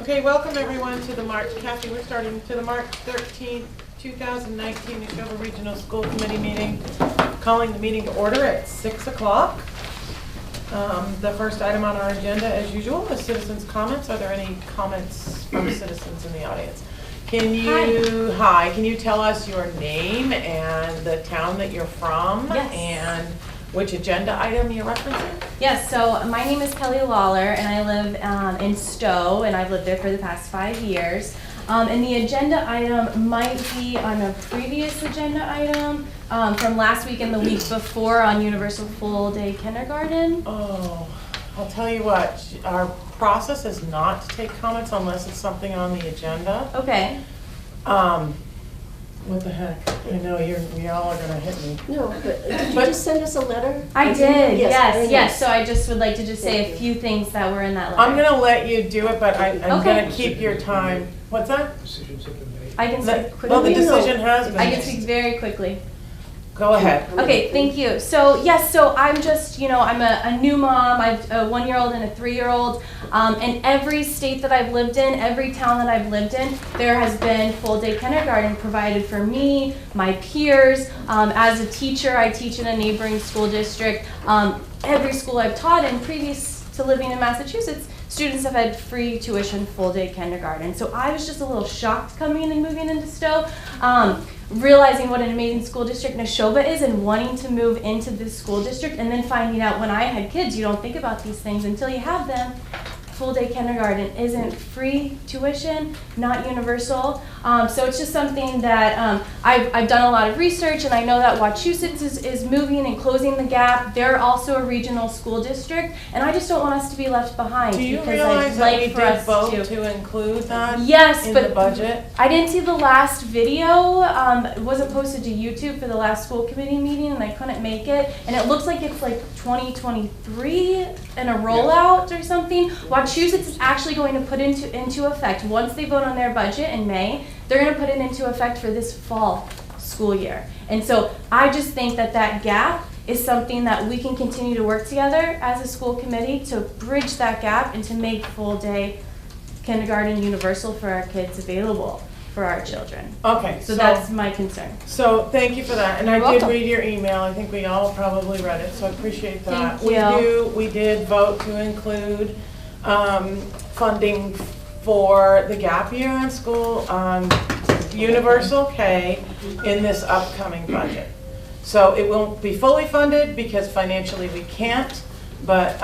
Okay, welcome everyone to the March 13th, 2019 Neshoba Regional School Committee meeting. Calling the meeting to order at 6 o'clock. The first item on our agenda, as usual, is citizens' comments. Are there any comments from citizens in the audience? Can you tell us your name and the town that you're from? Yes. And which agenda item you're referencing? Yes, so my name is Kelly Lawler and I live in Stowe and I've lived there for the past 5 years. And the agenda item might be on a previous agenda item from last week and the week before on Universal Full Day Kindergarten. Oh, I'll tell you what, our process is not to take comments unless it's something on the agenda. Okay. What the heck? I know we all are gonna hit me. No, but did you just send us a letter? I did, yes. Nice. So I just would like to just say a few things that were in that letter. I'm gonna let you do it, but I'm Okay. gonna keep your time. What's that? Decisions have been made. I can speak quickly. Well, the decision has been I can made. speak very quickly. Go ahead. Okay, thank you. So yes, so I'm just, I'm a new mom. I have a 1-year-old and a 3-year-old. And every state that I've lived in, every town that I've lived in, there has been full day kindergarten provided for me, my peers. As a teacher, I teach in a neighboring school district. Every school I've taught in previous to living in Massachusetts, students have had free tuition full day kindergarten. So I was just a little shocked coming and moving into Stowe. Realizing what an amazing school district Neshoba is and wanting to move into this school district and then finding out when I had kids, you don't think about these things until you have them. Full day kindergarten isn't free tuition, not universal. So it's just something that I've done a lot of research and I know that Wachusett is moving and closing the gap. They're also a regional school district and I just don't want us to be left behind. Do you because realize I'd that like we for did us vote to include that Yes, in but the budget? I didn't see the last video. It wasn't posted to YouTube for the last school committee meeting and I couldn't make it. And it looks like it's like 2023 and a rollout or something. Wachusett is actually going to put into effect, once they vote on their budget in May, they're going to put it into effect for this fall school year. And so I just think that that gap is something that we can continue to work together as a school committee to bridge that gap and to make full day kindergarten universal for our kids available for our children. Okay, So that's my concern. So thank you for that, and You're I welcome. did read your email. I think we all probably read it, so I appreciate that. Thank you. We did vote to include funding for the gap year in school on Universal K in this upcoming budget. So it won't be fully funded because financially we can't, but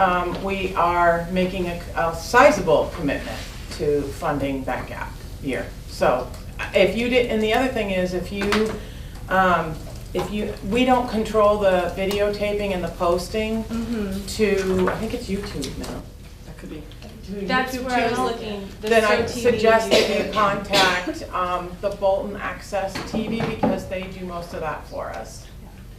we are making a sizable commitment to funding that gap year. So if you did, and the other thing is we don't control the videotaping and the posting to, I think it's YouTube now. That could be. That's YouTube where I was channel. looking. The Then I Show TV suggest that YouTube. you contact the Bolton Access TV because they do most of that for us.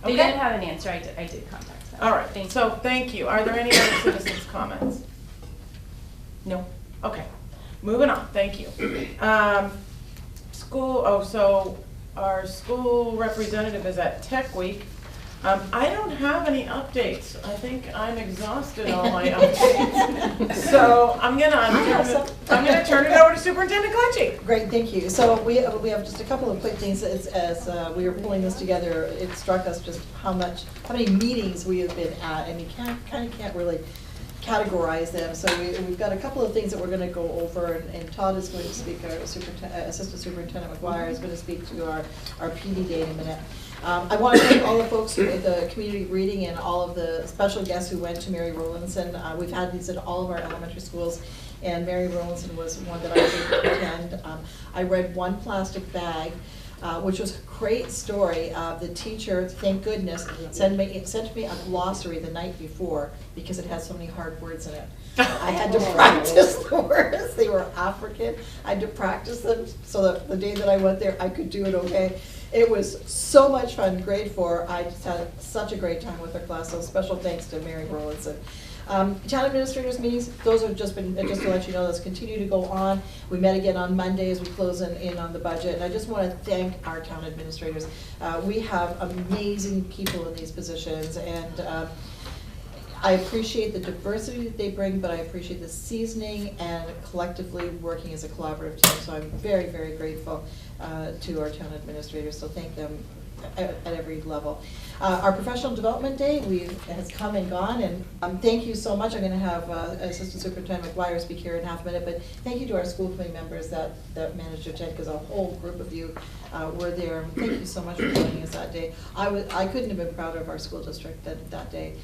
They Okay? didn't have an answer. I did contact them. All right, Thank so thank you. Are there any other citizens' comments? No? Okay, moving on, thank you. So our school representative is at Tech Week. I don't have any updates. I think I'm exhausted all my updates. So I'm gonna turn it over to Superintendent Clutchy. Great, thank you. So we have just a couple of quick things. As we were pulling this together, it struck us just how many meetings we have been at, and you can't really categorize them. So we've got a couple of things that we're going to go over, and Todd is going to speak. Our Assistant Superintendent McGuire is going to speak to our PD day in a minute. I want to thank all the folks at the community reading and all of the special guests who went to Mary Rowlandson. We've had these at all of our elementary schools, and Mary Rowlandson was one that I was able to attend. I read One Plastic Bag, which was a great story. The teacher, thank goodness, sent me a glossary the night before because it had so many hard words in it. I had to practice the words. They were African. I had to practice them so that the day that I went there, I could do it okay. It was so much fun. Grade 4, I just had such a great time with her class, so special thanks to Mary Rowlandson. Town administrators meetings, those have just been, just to let you know, those continue to go on. We met again on Monday as we close in on the budget, and I just want to thank our town administrators. We have amazing people in these positions, and I appreciate the diversity that they bring, but I appreciate the seasoning and collectively working as a collaborative team. So I'm very, very grateful to our town administrators, so thank them at every level. Our professional development day has come and gone, and thank you so much. I'm going to have Assistant Superintendent McGuire speak here in half a minute, but thank you to our school committee members that managed to attend, because a whole group of you were there. Thank you so much for joining us that day. I couldn't have been prouder of our school district that day.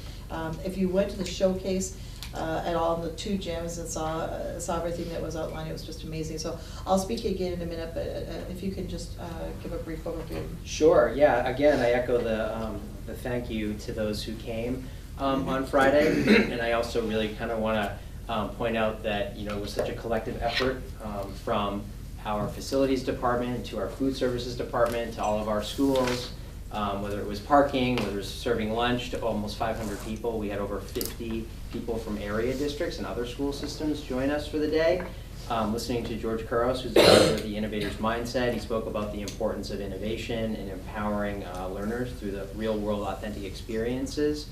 If you went to the showcase at all in the 2 gyms and saw everything that was outlined, it was just amazing. So I'll speak again in a minute, but if you can just give a brief overview. Sure. Yeah. Again, I echo the thank you to those who came on Friday, and I also really kind of want to point out that it was such a collective effort from our facilities department to our food services department to all of our schools. Whether it was parking, whether it was serving lunch to almost 500 people. We had over 50 people from area districts and other school systems join us for the day. Listening to George Kuros, who's the author of The Innovator's Mindset, he spoke about the importance of innovation and empowering learners through the real-world authentic experiences.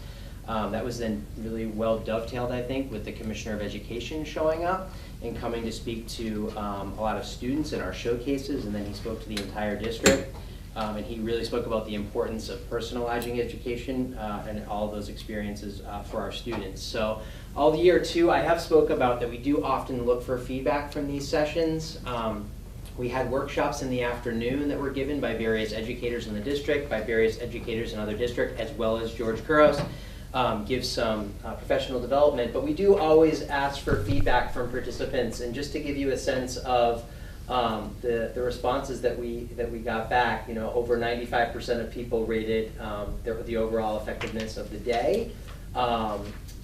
That was then really well dovetailed, I think, with the Commissioner of Education showing up and coming to speak to a lot of students in our showcases, and then he spoke to the entire district. And he really spoke about the importance of personalizing education and all of those experiences for our students. So all the year too, I have spoke about that we do often look for feedback from these sessions. We had workshops in the afternoon that were given by various educators in the district, by various educators in other districts, as well as George Kuros give some professional development. But we do always ask for feedback from participants, and just to give you a sense of the responses that we got back, over 95% of people rated the overall effectiveness of the day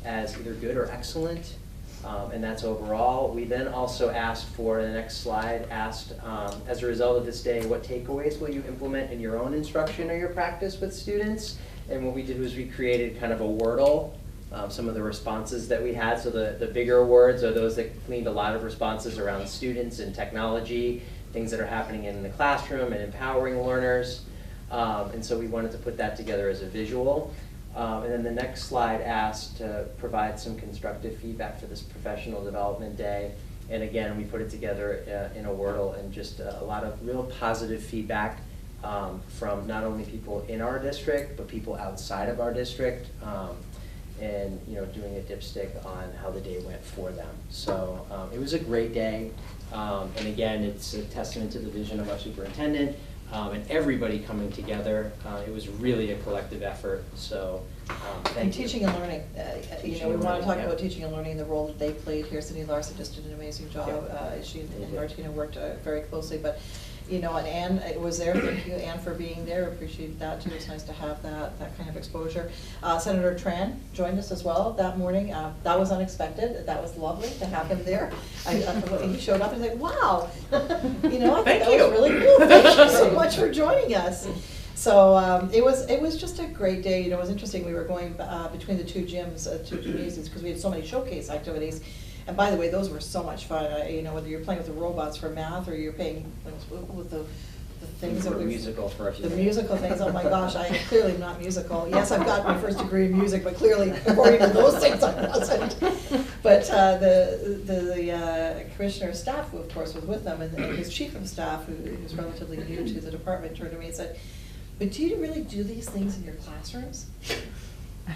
as either good or excellent, and that's overall. We then also asked for, the next slide, asked as a result of this day, what takeaways will you implement in your own instruction or your practice with students? And what we did was we created kind of a Wordle. Some of the responses that we had. So the bigger words are those that gleaned a lot of responses around students and technology, things that are happening in the classroom and empowering learners. And so we wanted to put that together as a visual. And then the next slide asked to provide some constructive feedback for this professional development day. And again, we put it together in a Wordle, and just a lot of real positive feedback from not only people in our district, but people outside of our district. And doing a dipstick on how the day went for them. So it was a great day, and again, it's a testament to the vision of our superintendent and everybody coming together. It was really a collective effort. So thank you. Teaching and learning. Teaching we and want to talk learning, about teaching and learning, the role that they played here. Cindy Larson just did an amazing job. She and Martina worked very closely, but. And Anne was there. Thank you, Anne, for being there. Appreciate that too. It's nice to have that kind of exposure. Senator Tran joined us as well that morning. That was unexpected. That was lovely to have him there. He showed up and was like, "Wow, I thought that was really cool. Thank you so much for joining us." So it was just a great day. It was interesting. We were going between the 2 gyms, 2 gymnasiums, because we had so many showcase activities. And by the way, those were so much fun. Whether you're playing with the robots for math or you're playing with the things that we musical for a few the musical things. Oh my gosh, I am clearly not musical. Yes, I've got my first degree in music, but clearly, according to those things, I wasn't. But the commissioner's staff, who of course was with them, and his chief of staff, who's relatively new to the department, turned to me and said, "But do you really do these things in your classrooms?"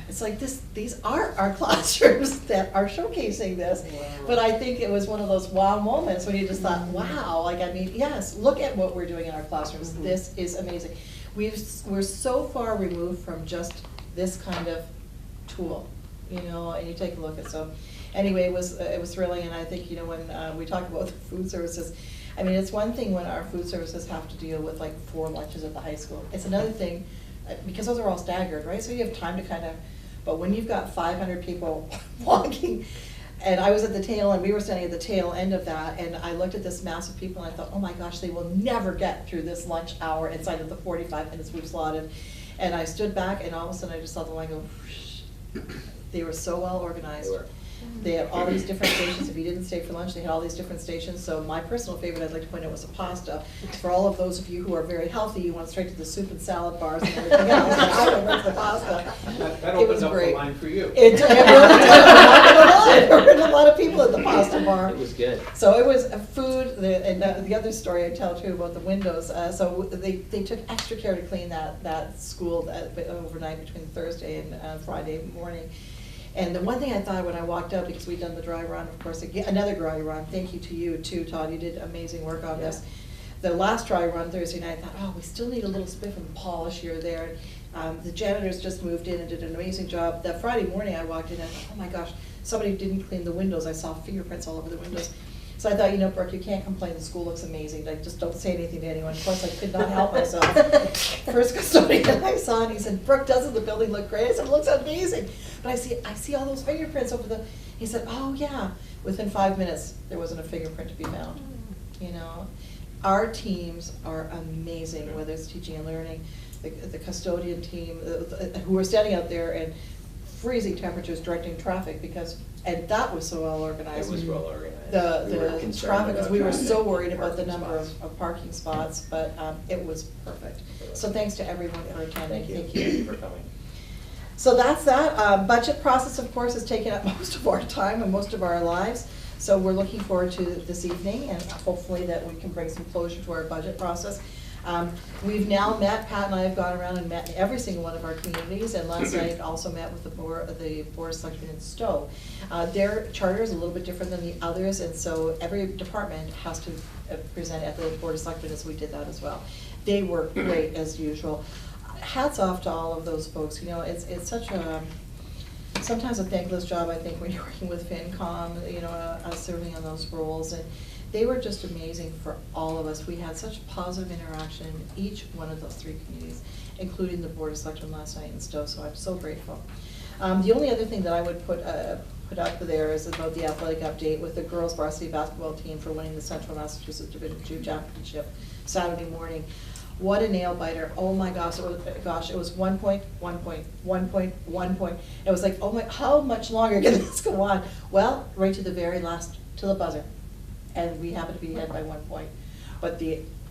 It's like these are our classrooms that are showcasing this. Wow. But I think it was one of those wow moments when you just thought, wow, yes, look at what we're doing in our classrooms. Mm-hmm. This is amazing. We're so far removed from just this kind of tool, and you take a look at so. Anyway, it was thrilling, and I think, when we talk about the food services, it's one thing when our food services have to deal with like 4 lunches at the high school. It's another thing, because those are all staggered, right? So you have time to but when you've got 500 people walking, and I was at the tail, and we were standing at the tail end of that, and I looked at this mass of people, and I thought, oh my gosh, they will never get through this lunch hour inside of the 45 minutes we've slotted. And I stood back, and all of a sudden I just saw the line go, whoosh. They were so well organized. They have all these different stations. If you didn't stay for lunch, they had all these different stations. So my personal favorite I'd like to point out was the pasta. For all of those of you who are very healthy, you went straight to the soup and salad bars and everything else. I went right to the pasta. That It was opened up the great. line for you. It really did. I'm not gonna lie. There were a lot of people at the pasta bar. It was good. So it was food, and the other story I tell too about the windows, so they took extra care to clean that school overnight between Thursday and Friday morning. And the one thing I thought when I walked out, because we'd done the dry run, of course, again, another dry run, thank you to you too, Todd, you did amazing work on this. The last dry run Thursday night, I thought, oh, we still need a little spiff and polish here or there. The janitors just moved in and did an amazing job. That Friday morning I walked in and I thought, oh my gosh, somebody didn't clean the windows. I saw fingerprints all over the windows. So I thought, you know, Brooke, you can't complain, the school looks amazing, like, just don't say anything to anyone. Of course, I could not help myself. First custodian I saw, and he said, Brooke, doesn't the building look great? I said, it looks amazing. But I see all those fingerprints over the, he said, oh yeah. Within 5 minutes, there wasn't a fingerprint to be found, you know. Our teams are amazing, whether it's teaching and learning, the custodian team, who are standing out there in freezing temperatures directing traffic because, and that was so well organized. It was well organized. We were The concerned traffic, about we were traffic so worried and about the parking number spots. of parking spots, but it was perfect. So thanks to everyone for attending. Thank you for coming. So that's that. Budget process, of course, has taken up most of our time and most of our lives. So we're looking forward to this evening and hopefully that we can bring some closure to our budget process. We've now met, Pat and I have gone around and met in every single one of our communities, and last night also met with the board of selectmen in Stowe. Their charter is a little bit different than the others, and so every department has to present at the board of selectmen, as we did that as well. They work great as usual. Hats off to all of those folks. You know, it's such a sometimes a thankless job, I think, when you're working with FinCom, you know, serving on those roles. And they were just amazing for all of us. We had such positive interaction in each one of those three communities, including the Board of Selectmen last night in Stowe, so I'm so grateful. The only other thing that I would put up there is about the athletic update with the girls varsity basketball team for winning the Central Massachusetts Division II Championship Saturday morning. What a nail biter. Oh my gosh, it was 1 point, 1 point, 1 point, 1 point. It was like, oh my, how much longer can this go on? Well, right to the very last, to the buzzer. And we happened to be ahead by 1 point. But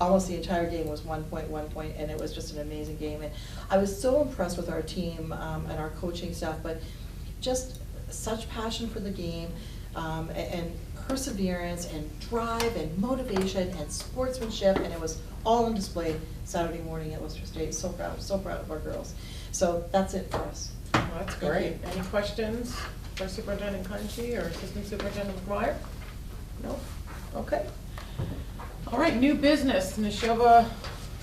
almost the entire game was 1 point, 1 point, and it was just an amazing game. And I was so impressed with our team and our coaching staff, but just such passion for the game and perseverance and drive and motivation and sportsmanship, and it was all on display Saturday morning at Worcester State. So proud of our girls. So that's it for us. Well, that's great. Any questions for Superintendent Clenchey or Assistant Superintendent McGuire? No? Okay. All right, new business, Neshoba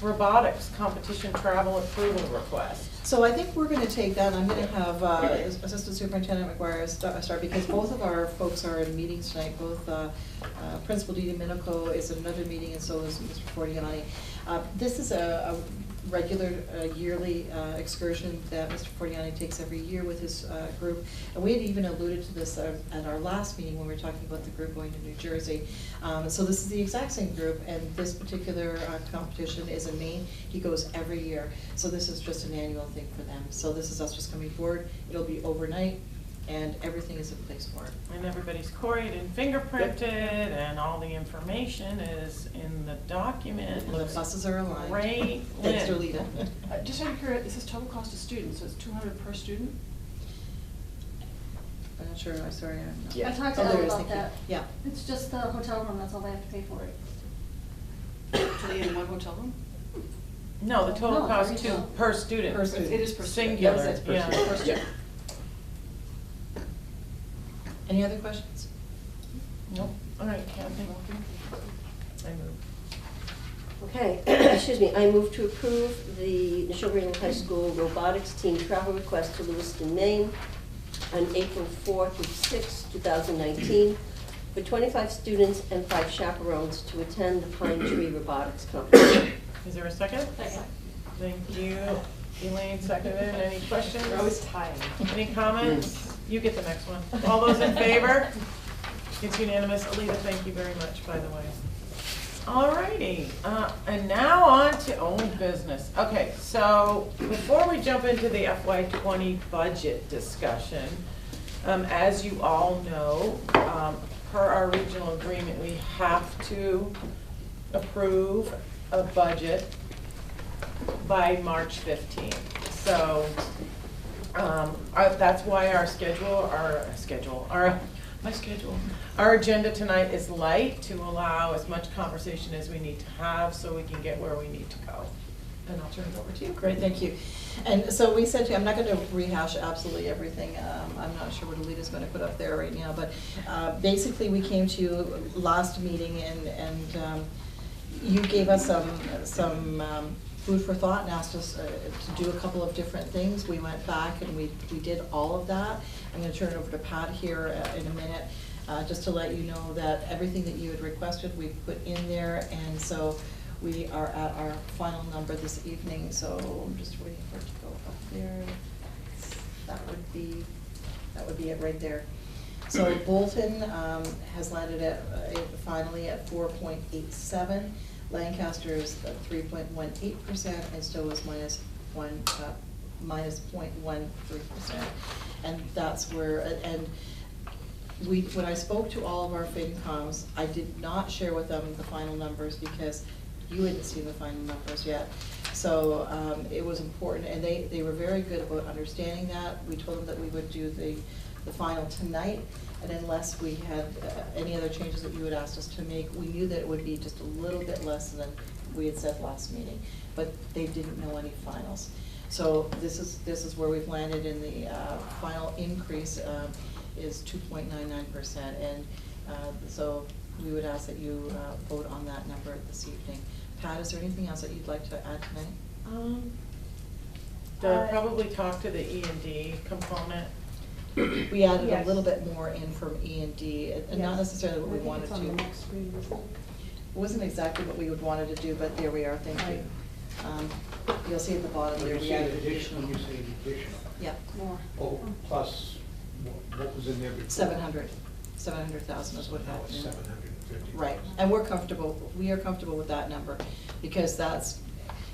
Robotics Competition Travel Approval Request. So I think we're going to take that, and I'm going to have Assistant Superintendent McGuire start, because both of our folks are in meetings tonight. Both Principal Didi Minico is in another meeting, and so is Mr. Fortiani. This is a regular yearly excursion that Mr. Fortiani takes every year with his group. And we had even alluded to this at our last meeting when we were talking about the group going to New Jersey. So this is the exact same group, and this particular competition is in Maine. He goes every year. So this is just an annual thing for them. So this is us just coming forward. It'll be overnight, and everything is in place for it. And everybody's quarried and fingerprinted, and all the information is in the document. And the buses are aligned. Great. Thanks, Lynn. Jolita. Just out of curiosity, this is total cost of students, so it's $200 per student? I'm not sure, I'm sorry. I'm not. Yeah. I talked to Oh, there Elle it is, about thank you. that. Yeah. It's just the hotel room, that's all they have to pay for it. So they in one hotel room? No, the total No, cost retail. per student. Per student. It is per student. Singular, Yes, it's per yeah. student. Per student. Any other questions? Nope. All right, Kathy. I move. Okay, excuse me, I move to approve the Neshoba High School robotics team travel request to Lewiston, Maine on April 4th through 6th, 2019 for 25 students and 5 chaperones to attend the Pine Tree Robotics Competition. Is there a second? Second. Thank you. Elaine seconded. Any questions? They're always tied. Any comments? You get the next one. All those in favor? It's unanimous. Alita, thank you very much, by the way. All righty, and now on to old business. Okay, so before we jump into the FY20 budget discussion, As you all know, per our regional agreement, we have to approve a budget by March 15th. So that's why our agenda tonight is light, to allow as much conversation as we need to have so we can get where we need to go. And I'll turn it over to you. Great, thank you. And so we said to you, I'm not going to rehash absolutely everything. I'm not sure what Alita's going to put up there right now, but basically we came to you last meeting and you gave us some food for thought and asked us to do a couple of different things. We went back and we did all of that. I'm going to turn it over to Pat here in a minute, just to let you know that everything that you had requested we put in there, and so we are at our final number this evening, so I'm just waiting for it to go up there. That would be it right there. So Bolton has landed at finally at 4.87. Lancaster is 3.18%, and Stowe is minus 0.13%. And that's where, and when I spoke to all of our FinComs, I did not share with them the final numbers because you hadn't seen the final numbers yet. So it was important, and they were very good about understanding that. We told them that we would do the final tonight, and unless we had any other changes that you had asked us to make, we knew that it would be just a little bit less than we had said last meeting, but they didn't know any finals. So this is where we've landed, in the final increase is 2.99%, and so we would ask that you vote on that number this evening. Pat, is there anything else that you'd like to add tonight? They'll probably talk to the E&D component. We added Yes. a little bit more in from E&D, and not necessarily what we wanted to. It wasn't exactly what we would wanted to do, but there we are, thank you. You'll see at the bottom When there, you we say added additional, additional. you say additional. Yeah, More. Oh, plus what was in there before? 700,000 is what Now happened. it's 750. Right, and we are comfortable with that number, because that's,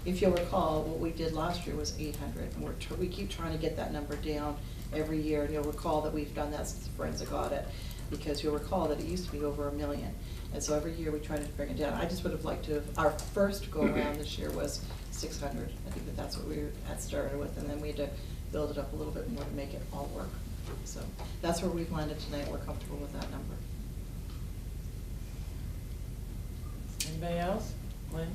if you'll recall, what we did last year was 800, and we keep trying to get that number down every year, and you'll recall that we've done that since the forensic audit, because you'll recall that it used to be over $1 million, and so every year we try to bring it down. I just would have liked to, our first go around this year was 600. I think that's what we had started with, and then we had to build it up a little bit more to make it all work. So that's where we've landed tonight. We're comfortable with that number. Anybody else? Lynn?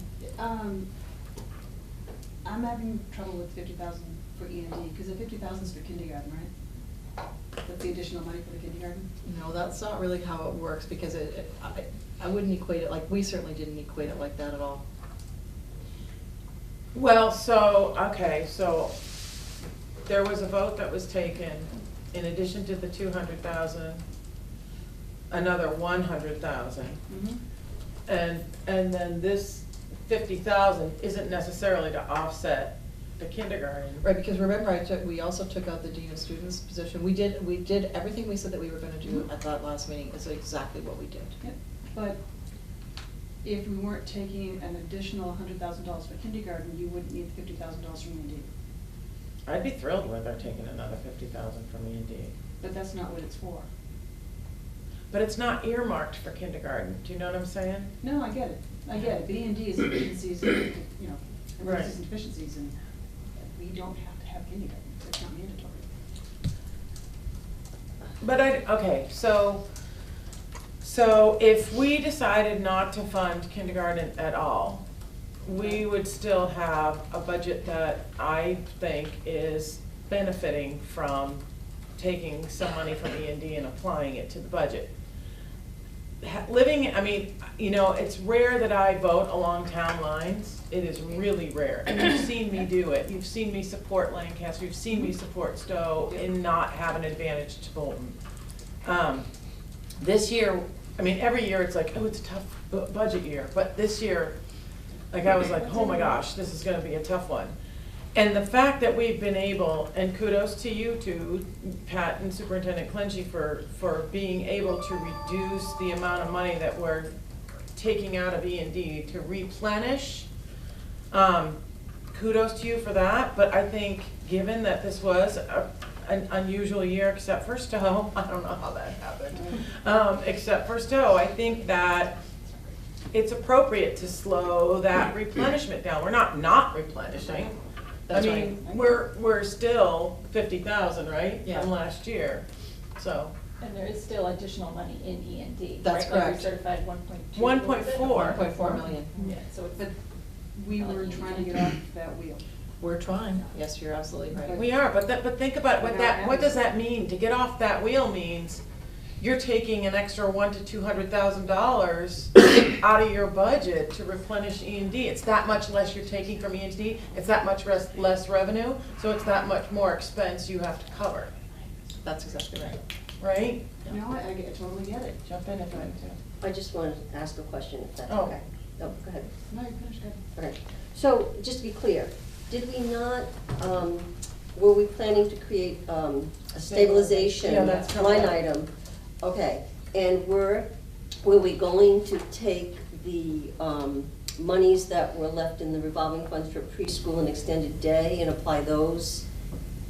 I'm having trouble with 50,000 for E&D, because the 50,000 is for kindergarten, right? That's the additional money for the kindergarten? No, that's not really how it works, because I wouldn't equate it, like, we certainly didn't equate it like that at all. Well, okay, so there was a vote that was taken, in addition to the 200,000, another 100,000. Mm-hmm. And then this 50,000 isn't necessarily to offset the kindergarten. Right, because remember, we also took out the dean of students position. We did everything we said that we were gonna do at that last meeting, is exactly what we did. Yep. But if we weren't taking an additional $100,000 for kindergarten, you wouldn't need $50,000 from E&D. I'd be thrilled with our taking another 50,000 from E&D. But that's not what it's for. But it's not earmarked for kindergarten, do you know what I'm saying? No, I get it. I get it. B&D is efficiencies, emergencies Right. and deficiencies, and we don't have to have kindergarten. It's not mandatory. But okay, so if we decided not to fund kindergarten at all, we would still have a budget that I think is benefiting from taking some money from E&D and applying it to the budget. It's rare that I vote along town lines. It is really rare. And you've seen me do it. You've seen me support Lancaster. You've seen me support Stowe and not have an advantage to Bolton. This year, every year it's like, oh, it's a tough budget year. But this year, I was like, oh my gosh, this is gonna be a tough one. And the fact that we've been able, and kudos to you two, Pat and Superintendent Clenchey, for being able to reduce the amount of money that we're taking out of E&D to replenish. Kudos to you for that, but I think given that this was an unusual year except for Stowe. I don't know how that happened. Except for Stowe, I think that it's appropriate to slow that replenishment down. We're not replenishing. I That's mean, we're still 50,000, right? Yeah. From last year, so. And there is still additional money in E&D. That's right? Like correct. we certified 1.2. 1.4. 1.4 million. Yeah, so it's. But we were trying to get off that wheel. We're trying, yes, you're absolutely right. We are, but think about what does that mean? To get off that wheel means you're taking an extra $100,000 to $200,000 out of your budget to replenish E&D. It's that much less you're taking from E&D. It's that much less revenue, so it's that much more expense you have to cover, That's exactly right. right? No, I totally get it. Jump in if you want to. I just wanted to ask a question, if that's Oh. okay. Oh, go ahead. No, you finished it. Okay. So, just to be clear, did we not, were we planning to create a stabilization Yeah, that's coming line up. item? Okay, and were we going to take the monies that were left in the revolving funds for preschool and extended day and apply those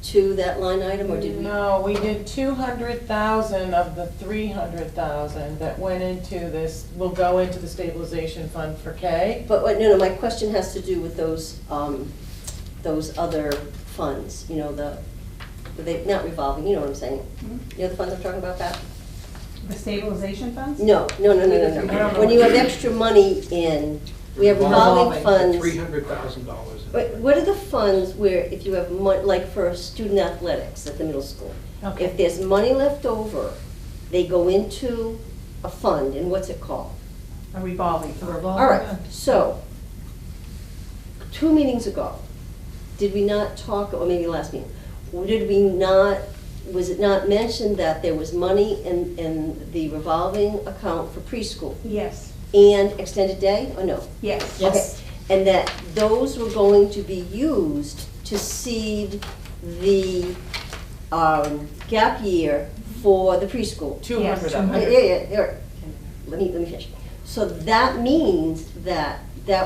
to that line item, or did we? No, we did 200,000 of the 300,000 that went into this, will go into the stabilization fund for K. But, no, my question has to do with those other funds, you know, not revolving, you know what I'm saying? You know the funds I'm talking about, Pat? The stabilization funds? No. When you have extra money in, we have revolving funds. $300,000. What are the funds where if you have money, like for student athletics at the middle school? Okay. If there's money left over, they go into a fund, and what's it called? A revolving The fund. revolving All right, fund. so, 2 meetings ago, did we not talk, or maybe last meeting, was it not mentioned that there was money in the revolving account for preschool Yes. and extended day, or no? Yes. Yes. Okay, and that those were going to be used to seed the gap year for the preschool? 200 of Yeah, it. yeah. Let me finish. So that means that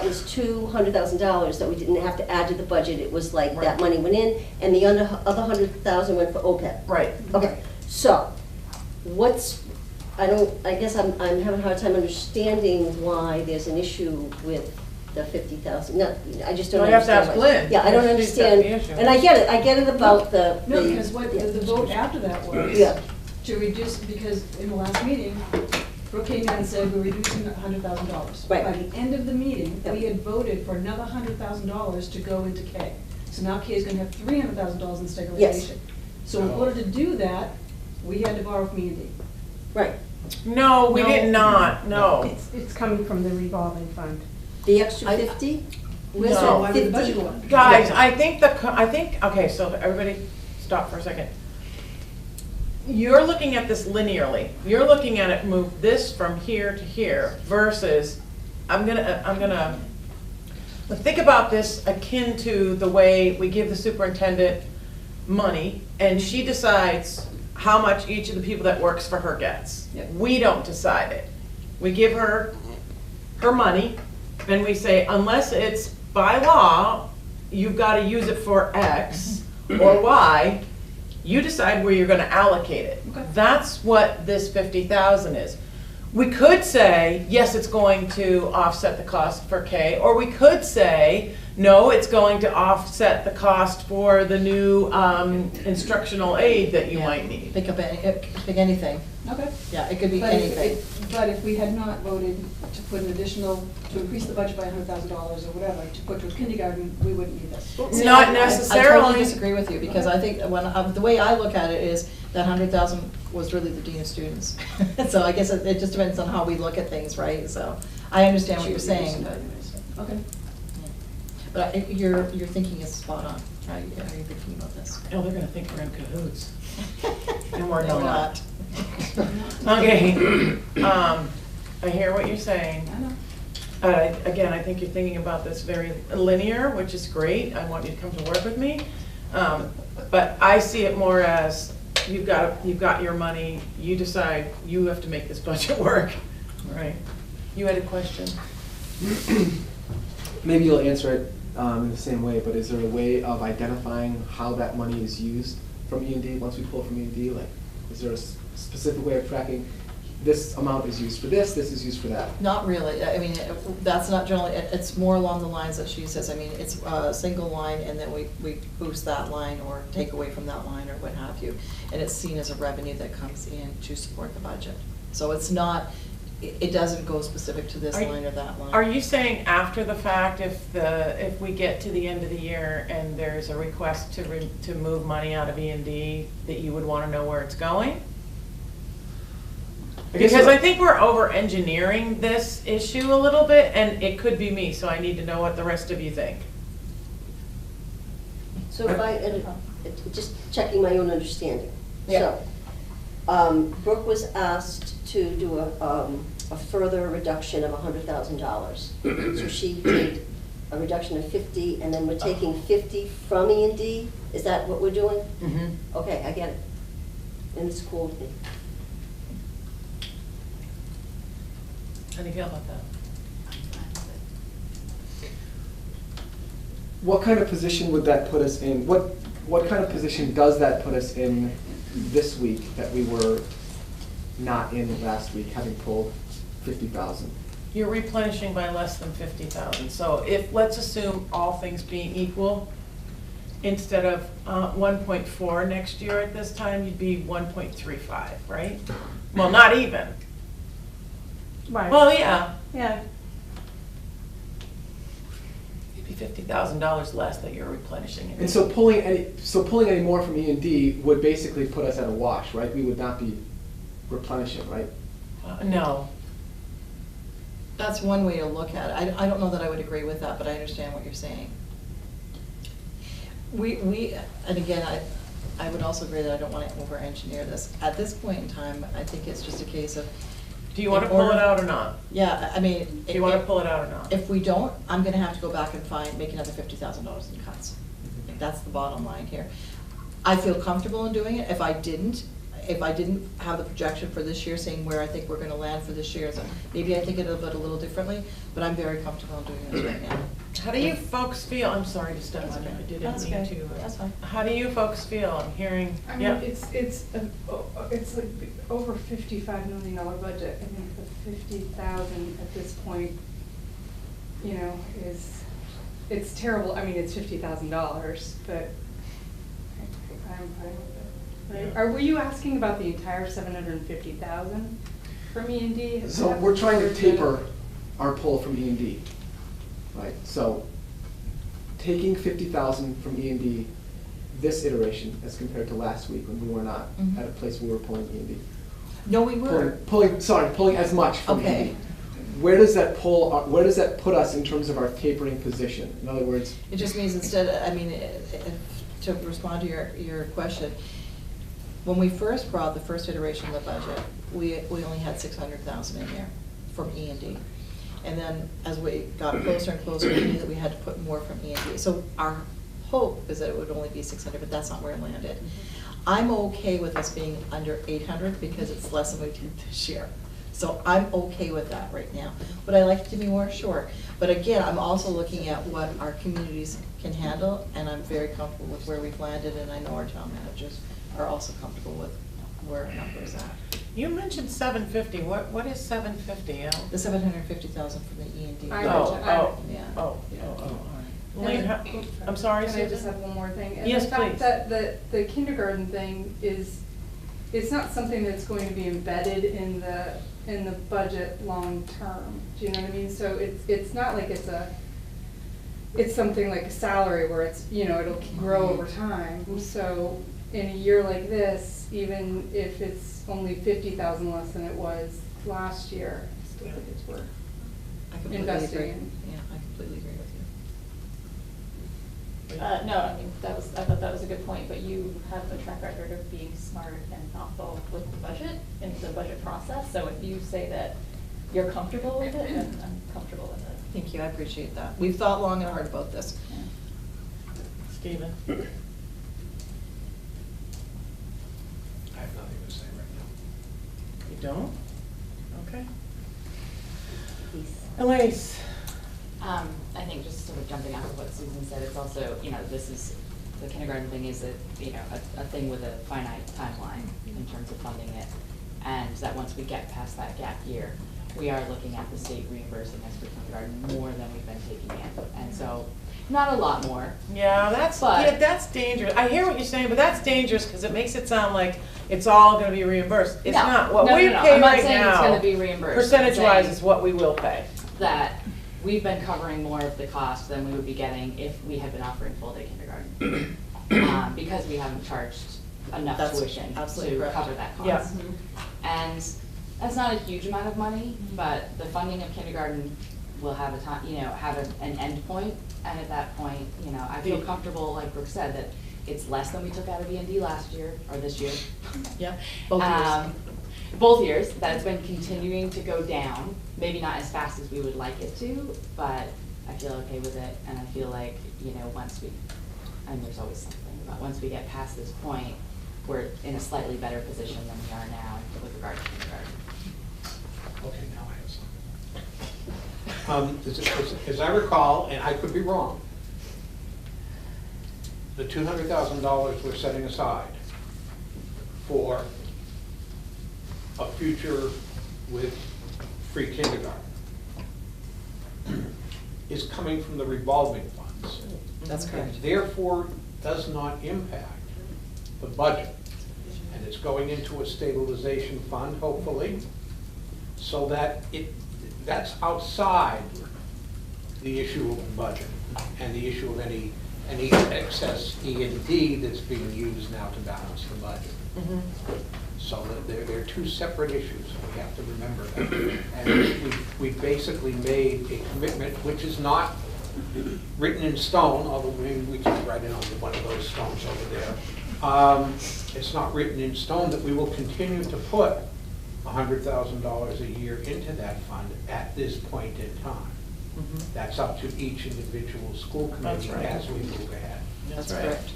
was $200,000 that we didn't have to add to the budget. It was like Right. that money went in, and the other 100,000 went for OPEB. Right. Okay, so I guess I'm having a hard time understanding why there's an issue with the 50,000. No, I just don't Well, you have to understand. ask why. Lynn. Yeah, I don't She's got understand. the issue. And I get it about the. No, because what yeah. the vote after that was Yeah. to reduce, because in the last meeting, Brooke came in and said we're reducing $100,000. Right. By the end of the meeting, Yep. we had voted for another $100,000 to go into K. So now K is gonna have $300,000 in stabilization. So in order to do that, we had to borrow from E&D. Right, No, we No. did not, no. It's coming from the revolving fund. the extra 50? Where's No. that Why would the budget 50? go up? Guys, okay, so everybody stop for a second. You're looking at this linearly. You're looking at it move this from here to here versus, I'm gonna, think about this akin to the way we give the superintendent money and she decides how much each of the people that works for her gets. Yep. We don't decide it. We give her her money and we say, unless it's by law, you've got to use it for X or Y, you decide where you're going to allocate it. Okay. That's what this 50,000 is. We could say, yes, it's going to offset the cost for K, or we could say, no, it's going to offset the cost for the new instructional aid that you Yeah. might need. Pick anything. Okay. Yeah, it could be But anything. but if we had not voted to put an additional, to increase the budget by $100,000 or whatever, to put to kindergarten, we wouldn't need this. See, Not I necessarily. totally disagree with you, because I think the way I look at it is that 100,000 was really the dean of students. So I guess it just depends on how we look at things, right? So I understand what you're saying, but. Okay. But your thinking is spot on. How are you thinking about this? Oh, they're gonna think we're in cahoots. And we're No, not. Okay, I hear what you're saying. I know. Again, I think you're thinking about this very linear, which is great. I want you to come to work with me. But I see it more as, you've got your money, you decide, you have to make this budget work. Right. You had a question? Maybe you'll answer it in the same way, but is there a way of identifying how that money is used from E&D, once we pull from E&D? Like, is there a specific way of tracking, this amount is used for this is used for that? Not really. I mean, that's not generally, it's more along the lines that she says. I mean, it's a single line and then we boost that line or take away from that line or what have you. And it's seen as a revenue that comes in to support the budget. So it's not, it doesn't go specific to this line or that line. Are you saying after the fact, if we get to the end of the year and there's a request to move money out of E&D, that you would want to know where it's going? Because I think we're over-engineering this issue a little bit, and it could be me, so I need to know what the rest of you think. So if I, just checking my own understanding. Yeah. So, Brooke was asked to do a further reduction of $100,000. So she did a reduction of 50, and then we're taking 50 from E&D? Is that what we're doing? Mm-hmm. Okay, I get it. And it's cool with me. How do you feel about that? What kind of position would that put us in? What kind of position does that put us in this week that we were not in last week, having pulled 50,000? You're replenishing by less than 50,000. So if, let's assume all things being equal, instead of 1.4 next year at this time, you'd be 1.35, right? Well, not even. Right. Well, yeah. Yeah. It'd be $50,000 less that you're replenishing. And so pulling any more from E&D would basically put us at a wash, right? We would not be replenishing, right? No. That's one way to look at it. I don't know that I would agree with that, but I understand what you're saying. And again, I would also agree that I don't want to over-engineer this. At this point in time, I think it's just a case of. Do you want to pull it out or not? Yeah, I mean. Do you want to pull it out or not? If we don't, I'm gonna have to go back and make another $50,000 in cuts. That's the bottom line here. I feel comfortable in doing it. If I didn't have the projection for this year, saying where I think we're gonna land for this year, so maybe I think about it a little differently, but I'm very comfortable in doing this right now. How do you folks feel? I'm sorry to step on you. I didn't That's mean okay. to. That's fine. How do you folks feel? I'm hearing, I mean, yeah. it's like over $55 million budget. I think the 50,000 at this point, you know, it's terrible. I mean, it's $50,000, but I'm fine with it. Right? Were you asking about the entire 750,000 from E&D? So we're trying to taper our pull from E&D, right? So taking 50,000 from E&D this iteration as compared to last week when we were not at a place where we were pulling E&D. No, we were. Pulling as much from Okay. E&D. Where does that put us in terms of our tapering position? In other words, It just means instead, I mean, to respond to your question, when we first brought the first iteration of the budget, we only had 600,000 in there from E&D. And then as we got closer and closer, we knew that we had to put more from E&D. So our hope is that it would only be 600, but that's not where it landed. I'm okay with us being under 800 because it's less than we did this year. So I'm okay with that right now. Would I like it to be more? Sure. But again, I'm also looking at what our communities can handle, and I'm very comfortable with where we've landed, and I know our town managers are also comfortable with where our number is at. You mentioned 750. What is 750? The 750,000 from the E&D. I Oh, mentioned- oh, Yeah. oh, all right. Elaine, I'm sorry, Can I just Susan? have one more thing? Yes, And the please. fact that the kindergarten thing it's not something that's going to be embedded in the budget long term. Do you know what I mean? So it's not like it's something like a salary where it's, you know, it'll grow over time. So in a year like this, even if it's only 50,000 less than it was last year, I still think it's worth I completely investing agree. in. Yeah, I completely agree with you. No, I mean, I thought that was a good point, but you have a track record of being smart and thoughtful with the budget and the budget process. So if you say that you're comfortable with it, then I'm comfortable with it. Thank you, I appreciate that. We've thought long and hard about this. Stephen? I have nothing to say right now. You don't? Okay. Peace. Elise? I think just sort of jumping off of what Susan said, it's also, you know, this is the kindergarten thing is a thing with a finite timeline in terms of funding it. And that once we get past that gap year, we are looking at the state reimbursing us for kindergarten more than we've been taking in. And so, not a lot more. Yeah, that's dangerous. I hear what you're saying, but that's dangerous because it makes it sound like it's all gonna be reimbursed. It's No, not. What no, we no, no. pay I'm not right saying it's now, gonna be reimbursed. I'm percentage-wise, saying is what we will pay. that we've been covering more of the cost than we would be getting if we had been offering full-day kindergarten. Because we haven't charged enough That's tuition absolutely to correct. cover that cost. Yeah. And that's not a huge amount of money, but the funding of kindergarten will have a time, have an end point. And at that point, I feel comfortable, like Brooke said, that it's less than we took out of E&D last year, or this year. Yeah, both years. Both years, that it's been continuing to go down, maybe not as fast as we would like it to, but I feel okay with it, and I feel like, once we, and there's always something, but once we get past this point, we're in a slightly better position than we are now with regard to kindergarten. Okay, now I have something. As I recall, and I could be wrong, the $200,000 we're setting aside for a future with free kindergarten is coming from the revolving funds. That's correct. And therefore does not impact the budget. And it's going into a stabilization fund, hopefully, so that that's outside the issue of the budget and the issue of any excess E&D that's being used now to balance the budget. So that they're two separate issues, and we have to remember that. And we basically made a commitment, which is not written in stone, although we can write it on one of those stones over there. It's not written in stone that we will continue to put $100,000 a year into that fund at this point in time. That's up to each individual school committee as we move ahead. That's correct.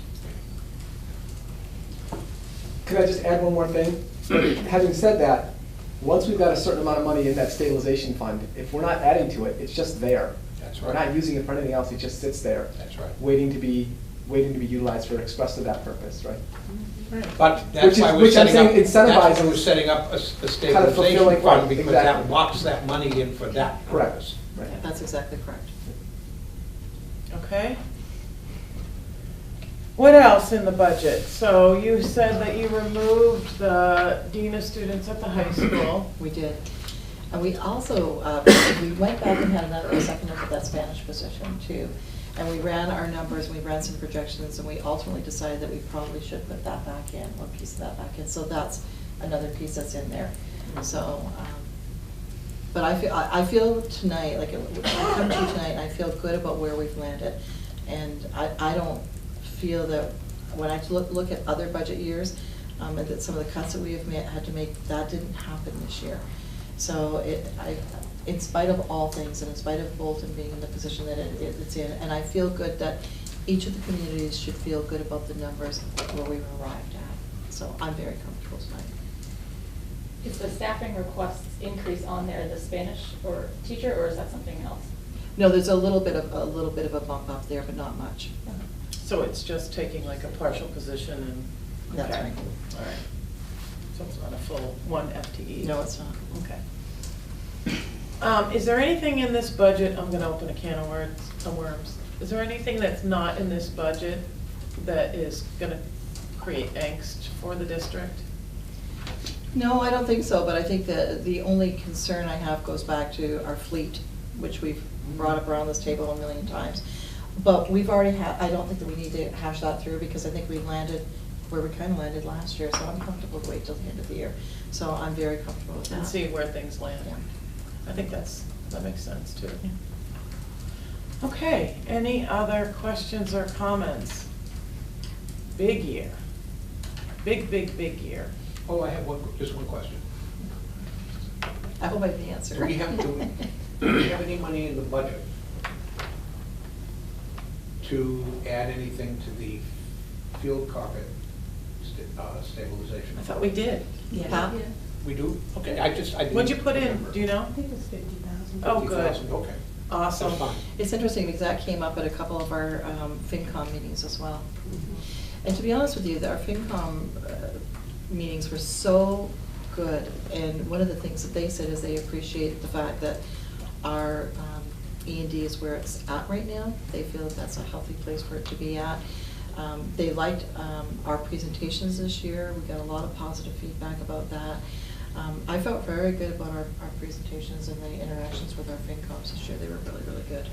Could I just add one more thing? Having said that, once we've got a certain amount of money in that stabilization fund, if we're not adding to it, it's just there. That's We're right. not using it for anything else, it just sits there. That's right. Waiting to be utilized for express to that purpose, right? But that's why we're Which I'm setting up, saying that's why incentivizes we're setting up a kind of stabilization fulfilling, fund, right, because that exactly. locks that money in for that Correct. purpose. Right. That's exactly correct. Okay. What else in the budget? So you said that you removed the dean of students at the high school. We did. And we also, we went back and had a second look at that Spanish position too. And we ran our numbers, we ran some projections, and we ultimately decided that we probably should put that back in, one piece of that back in. So that's another piece that's in there. So, but I feel tonight, like I come to you tonight, and I feel good about where we've landed. And I don't feel that, when I look at other budget years, and that some of the cuts that we have had to make, that didn't happen this year. So in spite of all things, and in spite of Bolton being in the position that it's in, and I feel good that each of the communities should feel good about the numbers where we've arrived at. So I'm very comfortable tonight. Is the staffing requests increase on there the Spanish or teacher, or is that something else? No, there's a little bit of a bump up there, but not much. So it's just taking like a partial position and, That's okay. right. All right. So it's not a full 1 FTE? No, it's not. Okay. Is there anything in this budget, I'm gonna open a can of worms. Is there anything that's not in this budget that is gonna create angst for the district? No, I don't think so, but I think that the only concern I have goes back to our fleet, which we've brought up around this table a million times. But we've already had, I don't think that we need to hash that through, because I think we landed where we kind of landed last year, so I'm comfortable to wait till the end of the year. So I'm very comfortable with that. And see where things land. Yeah. I think that makes sense too. Okay, any other questions or comments? Big year. Big year. Oh, I have just one question. I hope I have the answer. Do we have any money in the budget to add anything to the field carpet stabilization? I thought we did. Yeah. We do? Okay, I didn't What'd you put in, remember. do you know? I think it's 50,000. Oh, good. 50,000, okay. Awesome. That's fine. It's interesting because that came up at a couple of our FinCom meetings as well. And to be honest with you, our FinCom meetings were so good. And one of the things that they said is they appreciate the fact that our E&D is where it's at right now. They feel that that's a healthy place for it to be at. They liked our presentations this year. We got a lot of positive feedback about that. I felt very good about our presentations and the interactions with our FinComs this year. They were really, really good.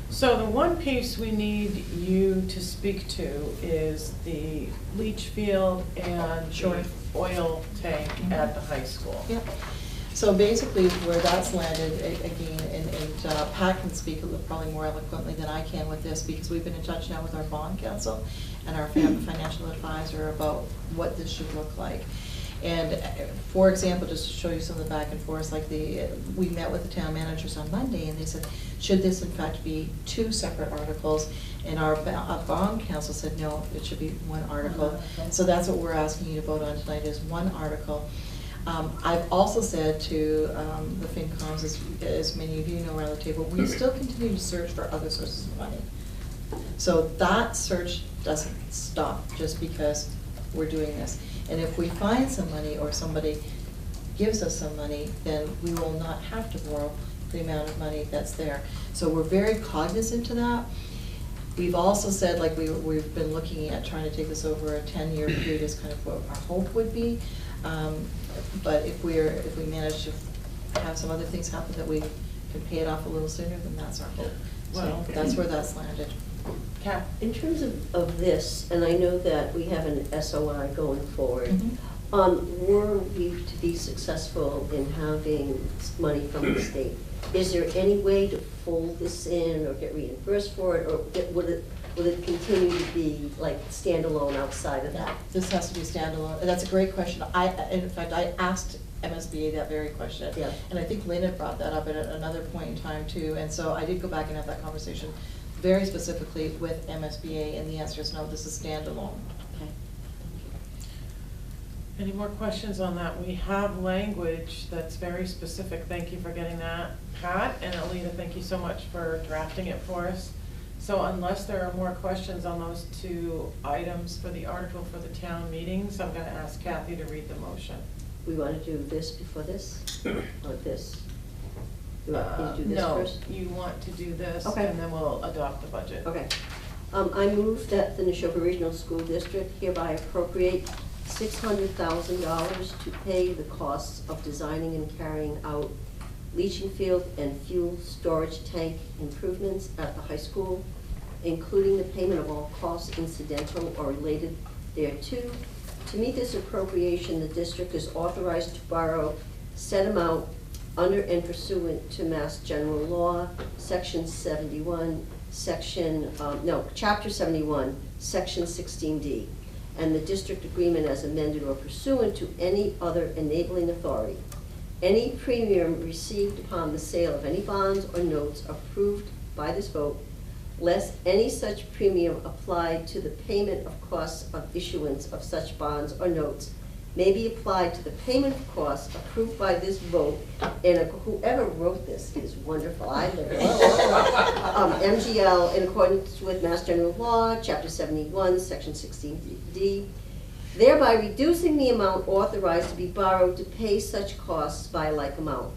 So the one piece we need you to speak to is the leach field and Sure. the oil tank at the high school. Yep. So basically where that's landed, again, and Pat can speak probably more eloquently than I can with this, because we've been in touch now with our bond council and our financial advisor about what this should look like. And for example, just to show you some of the back and forth, like we met with the town managers on Monday and they said, should this in fact be 2 separate articles? And our bond council said, no, it should be 1 article. So that's what we're asking you to vote on tonight, is 1 article. I've also said to the FinComs, as many of you know around the table, we still continue to search for other sources of money. So that search doesn't stop just because we're doing this. And if we find some money or somebody gives us some money, then we will not have to borrow the amount of money that's there. So we're very cognizant of that. We've also said, like we've been looking at trying to take this over a 10-year period is kind of what our hope would be. But if we manage to have some other things happen that we can pay it off a little sooner, then that's our hope. So that's where that's landed. Kat? In terms of this, and I know that we have an SOI going forward, were we to be successful in having money from the state, is there any way to fold this in or get reimbursed for it, or would it continue to be like standalone outside of that? This has to be standalone. And that's a great question. In fact, I asked MSBA that very question. Yeah. And I think Lynn had brought that up at another point in time too. And so I did go back and have that conversation very specifically with MSBA, and the answer is no, this is standalone. Okay. Any more questions on that? We have language that's very specific. Thank you for getting that, Pat. And Alita, thank you so much for drafting it for us. So unless there are more questions on those 2 items for the article for the town meetings, I'm going to ask Kathy to read the motion. We want to do this before this, or this? You want me to do this No, first? you want to do this, Okay. and then we'll adopt the budget. Okay. I move that the Neshoba Regional School District hereby appropriate $600,000 to pay the costs of designing and carrying out leaching field and fuel storage tank improvements at the high school, including the payment of all costs incidental or related thereto. To meet this appropriation, the district is authorized to borrow said amount under and pursuant to Mass General Law, Section 71, Chapter 71, Section 16D, and the district agreement as amended or pursuant to any other enabling authority. Any premium received upon the sale of any bonds or notes approved by this vote, less any such premium applied to the payment of costs of issuance of such bonds or notes, may be applied to the payment of costs approved by this vote, and whoever wrote this is wonderful. I learned MGL in accordance with Mass General Law, Chapter 71, Section 16D, thereby reducing the amount authorized to be borrowed to pay such costs by a like amount.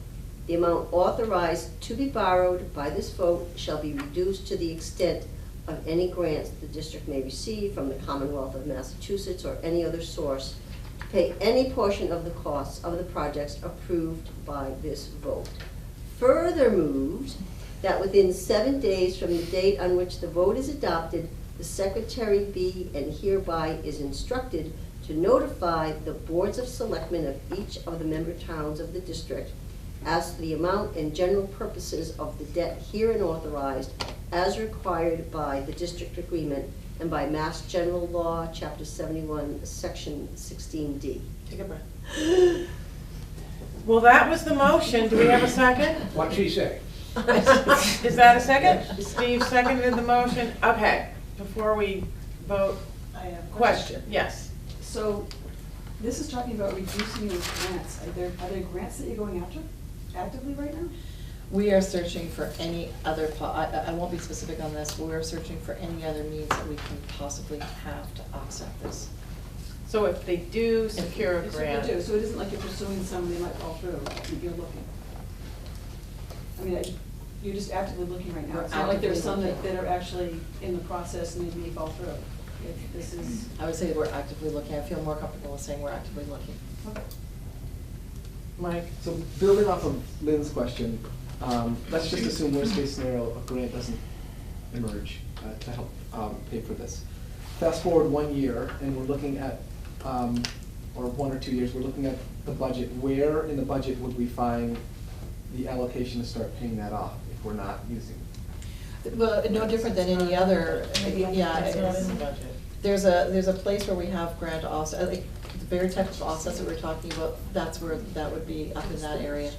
The amount authorized to be borrowed by this vote shall be reduced to the extent of any grants the district may receive from the Commonwealth of Massachusetts or any other source to pay any portion of the costs of the projects approved by this vote. Further moved that within 7 days from the date on which the vote is adopted, the secretary be and hereby is instructed to notify the boards of selectmen of each of the member towns of the district as to the amount and general purposes of the debt herein authorized as required by the district agreement and by Mass General Law, Chapter 71, Section 16D. Take a breath. Well, that was the motion. Do we have a second? What'd she say? Is that a second? Steve seconded the motion. Okay, before we vote, I have a question, yes. So, this is talking about reducing those grants. Are there grants that you're going after actively right now? We are searching for any other, I won't be specific on this, but we're searching for any other means that we can possibly have to offset this. So if they do secure a It's what they grant, do, so it isn't like you're pursuing some, they might fall through, you're looking. I mean, you're just actively looking right now. We're It's not like there's some actively that looking. are actually in the process and they may fall through. This is. I would say we're actively looking. I feel more comfortable with saying we're actively looking. Okay. Mike, So building off of Lynn's question, let's just assume worst case scenario, a grant doesn't emerge to help pay for this. Fast forward 1 year and we're looking at, or 1 or 2 years, we're looking at the budget. Where in the budget would we find the allocation to start paying that off if we're not using? Well, no different than any other, yeah. it's not in the budget. There's a place where we have grant offset, like, the very technical offsets that we're talking about, that's where that would be up in that area.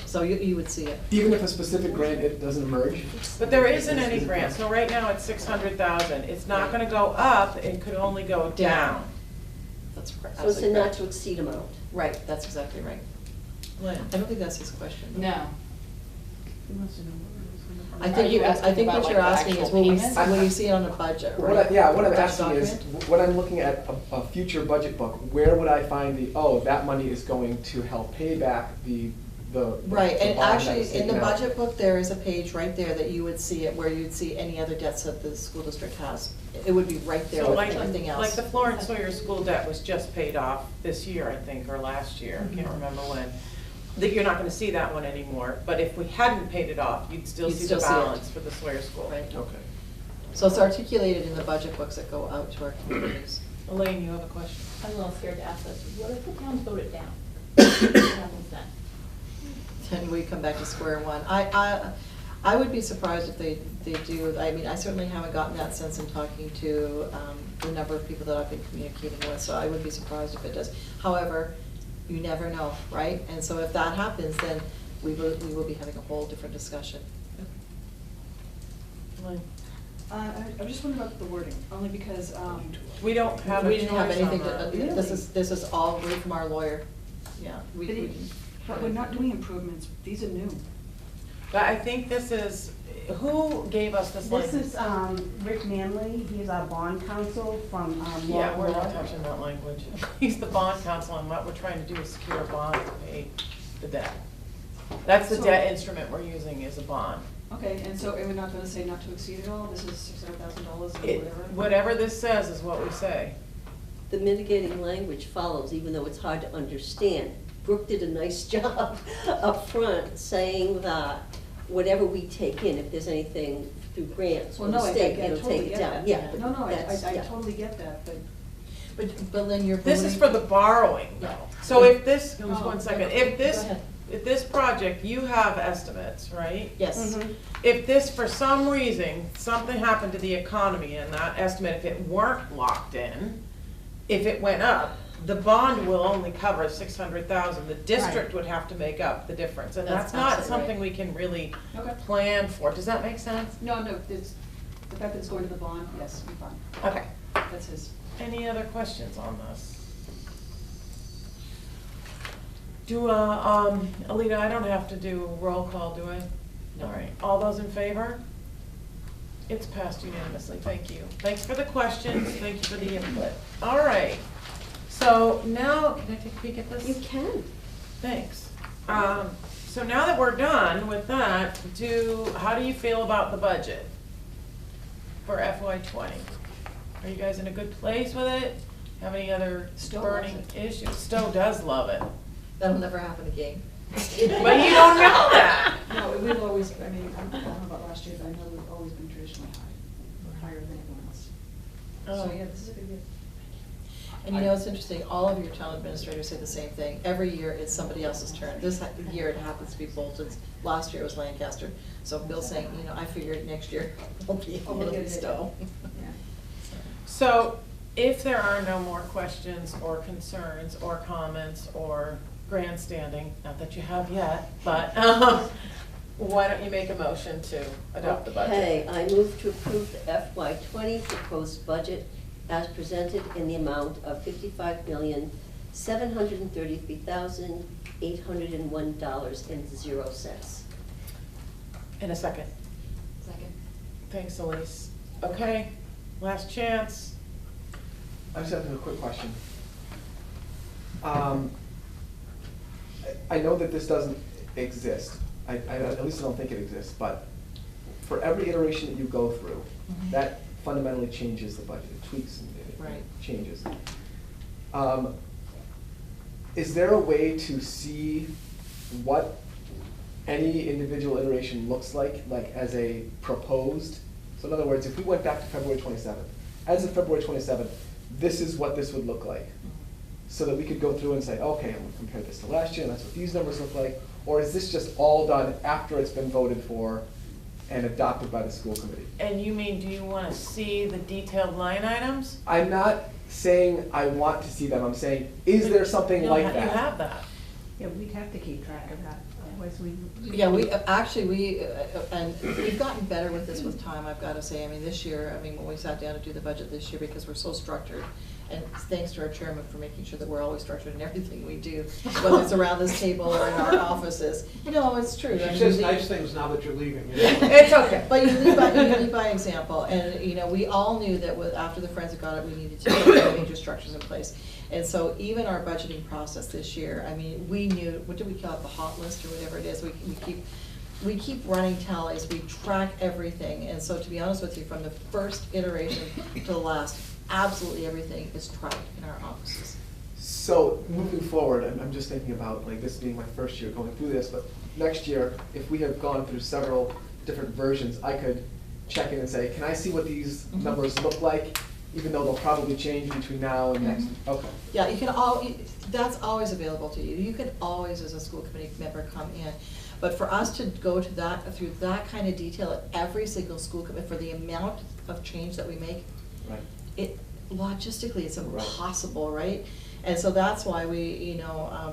So you would see it. Even if a specific grant, it doesn't emerge? But there isn't any grant, so right now it's 600,000. It's not gonna go up, it could only go down. That's correct. So it's a not to exceed amount. Right, that's exactly right. Lynn? I don't think that's his question. No. I Are think you asking what about, you're like, the asking is actual when you, payment? when you see it on a budget, What right? I'm Budget asking is, document? when I'm looking at a future budget book, where would I find that money is going to help pay back the Right, the and bond that actually, was in the taken out? budget book, there is a page right there that you would see it, where you'd see any other debts that the school district has. It would be right there So with like, everything else. like the Florence Sawyer school debt was just paid off this year, I think, or last year, I can't remember when. That you're not gonna see that one anymore, but if we hadn't paid it off, you'd still You'd see still the see it. balance for the Sawyer school. Right. Okay. So it's articulated in the budget books that go out to our communities. Elaine, you have a question? I'm a little scared to ask this. What if the towns vote it down? What happens then? Then we come back to square one. I would be surprised if they do. I mean, I certainly haven't gotten that sense in talking to the number of people that I've been communicating with, so I would be surprised if it does. However, you never know, right? And so if that happens, then we will be having a whole different discussion. Lynn? I just wonder about the wording, only because, We don't have a We didn't have choice anything on that. to, this is all word from our lawyer. Yeah. but we're not doing improvements, these are new. But I think this is, who gave us this This language? is Rick Manley, he's our bond counsel from Yeah, we're Law. not touching that language. He's the bond counsel, and what we're trying to do is secure a bond to pay the debt. That's the So- debt instrument we're using, is a bond. Okay, and so, and we're not gonna say not to exceed it all, this is $600,000 or It- whatever? Whatever this says is what we say. The mitigating language follows, even though it's hard to understand. Brooke did a nice job up front saying that whatever we take in, if there's anything through grants or Well, the no, I state, it'll totally take it get down. that. Yeah, but No, no, that's- I yeah. totally get that, but. But then you're This is voting- for the borrowing, though. Yeah. So if this, Oh, one second, okay. if this, Go ahead. if this project, you have estimates, right? Yes. If this, for some reason, something happened to the economy and that estimate, if it weren't locked in, if it went up, the bond will only cover 600,000. The district would have to make up the difference, and That's that's not absolutely right. something we can really Okay. plan for. Does that make sense? No, it's, the fact that it's going to the bond, yes, I'm fine. Okay. That's his. Any other questions on this? Alita, I don't have to do a roll call, do I? No. All right, all those in favor? It's passed unanimously, thank you. Thanks for the questions, thank you for the input. All right, so now, can I take a peek at this? You can. Thanks. So now that we're done with that, how do you feel about the budget for FY20? Are you guys in a good place with it? Have any other Stowe burning loves issues? Stowe does love it. That'll never happen again. But you don't know that. No, we've always, I mean, I don't know about last year, but I know we've always been traditionally high, or higher than everyone else. Oh. So, yeah, this is a good year. And you know, it's interesting, all of your town administrators say the same thing. Every year, it's somebody else's turn. This year, it happens to be Bolton's. Last year, it was Lancaster. So Bill's saying, you know, I figured next year, it'll be Stowe. Yeah. So if there are no more questions or concerns or comments or grandstanding, not that you have yet, but why don't you make a motion to adopt the budget? Okay, I move to approve the FY20 proposed budget as presented in the amount of $55,733,801.00. In a second. Second. Thanks, Elise. Okay, last chance. I just have a quick question. I know that this doesn't exist. I at least I don't think it exists, but for every iteration that you go through, that fundamentally changes the budget. It tweaks and it Right. changes. Is there a way to see what any individual iteration looks like as a proposed? So in other words, if we went back to February 27th, as of February 27th, this is what this would look like. So that we could go through and say, okay, I'm gonna compare this to last year, and that's what these numbers look like. Or is this just all done after it's been voted for and adopted by the school committee? And you mean, do you want to see the detailed line items? I'm not saying I want to see them, I'm saying, is there something like that? You have that. Yeah, we'd have to keep track of that, otherwise we. Yeah, and we've gotten better with this with time, I've got to say. I mean, this year, when we sat down to do the budget this year, because we're so structured, and thanks to our chairman for making sure that we're always structured in everything we do, whether it's around this table or in our offices. No, it's true. She says nice things now that you're leaving. It's okay. But you lead by example, and we all knew that after the forensic audit, we needed to put major structures in place. And so even our budgeting process this year, we knew, what did we call it, the hot list or whatever it is, we keep running tallies, we track everything. And so to be honest with you, from the first iteration to the last, absolutely everything is tracked in our offices. So moving forward, I'm just thinking about this being my first year going through this, but next year, if we have gone through several different versions, I could check in and say, can I see what these numbers look like, even though they'll probably change between now and next? Okay. Yeah, that's always available to you. You can always, as a school committee member, come in. But for us to go to through that kind of detail at every single school committee, for the amount of change that we make, right. Logistically, it's impossible, right? And so that's why we,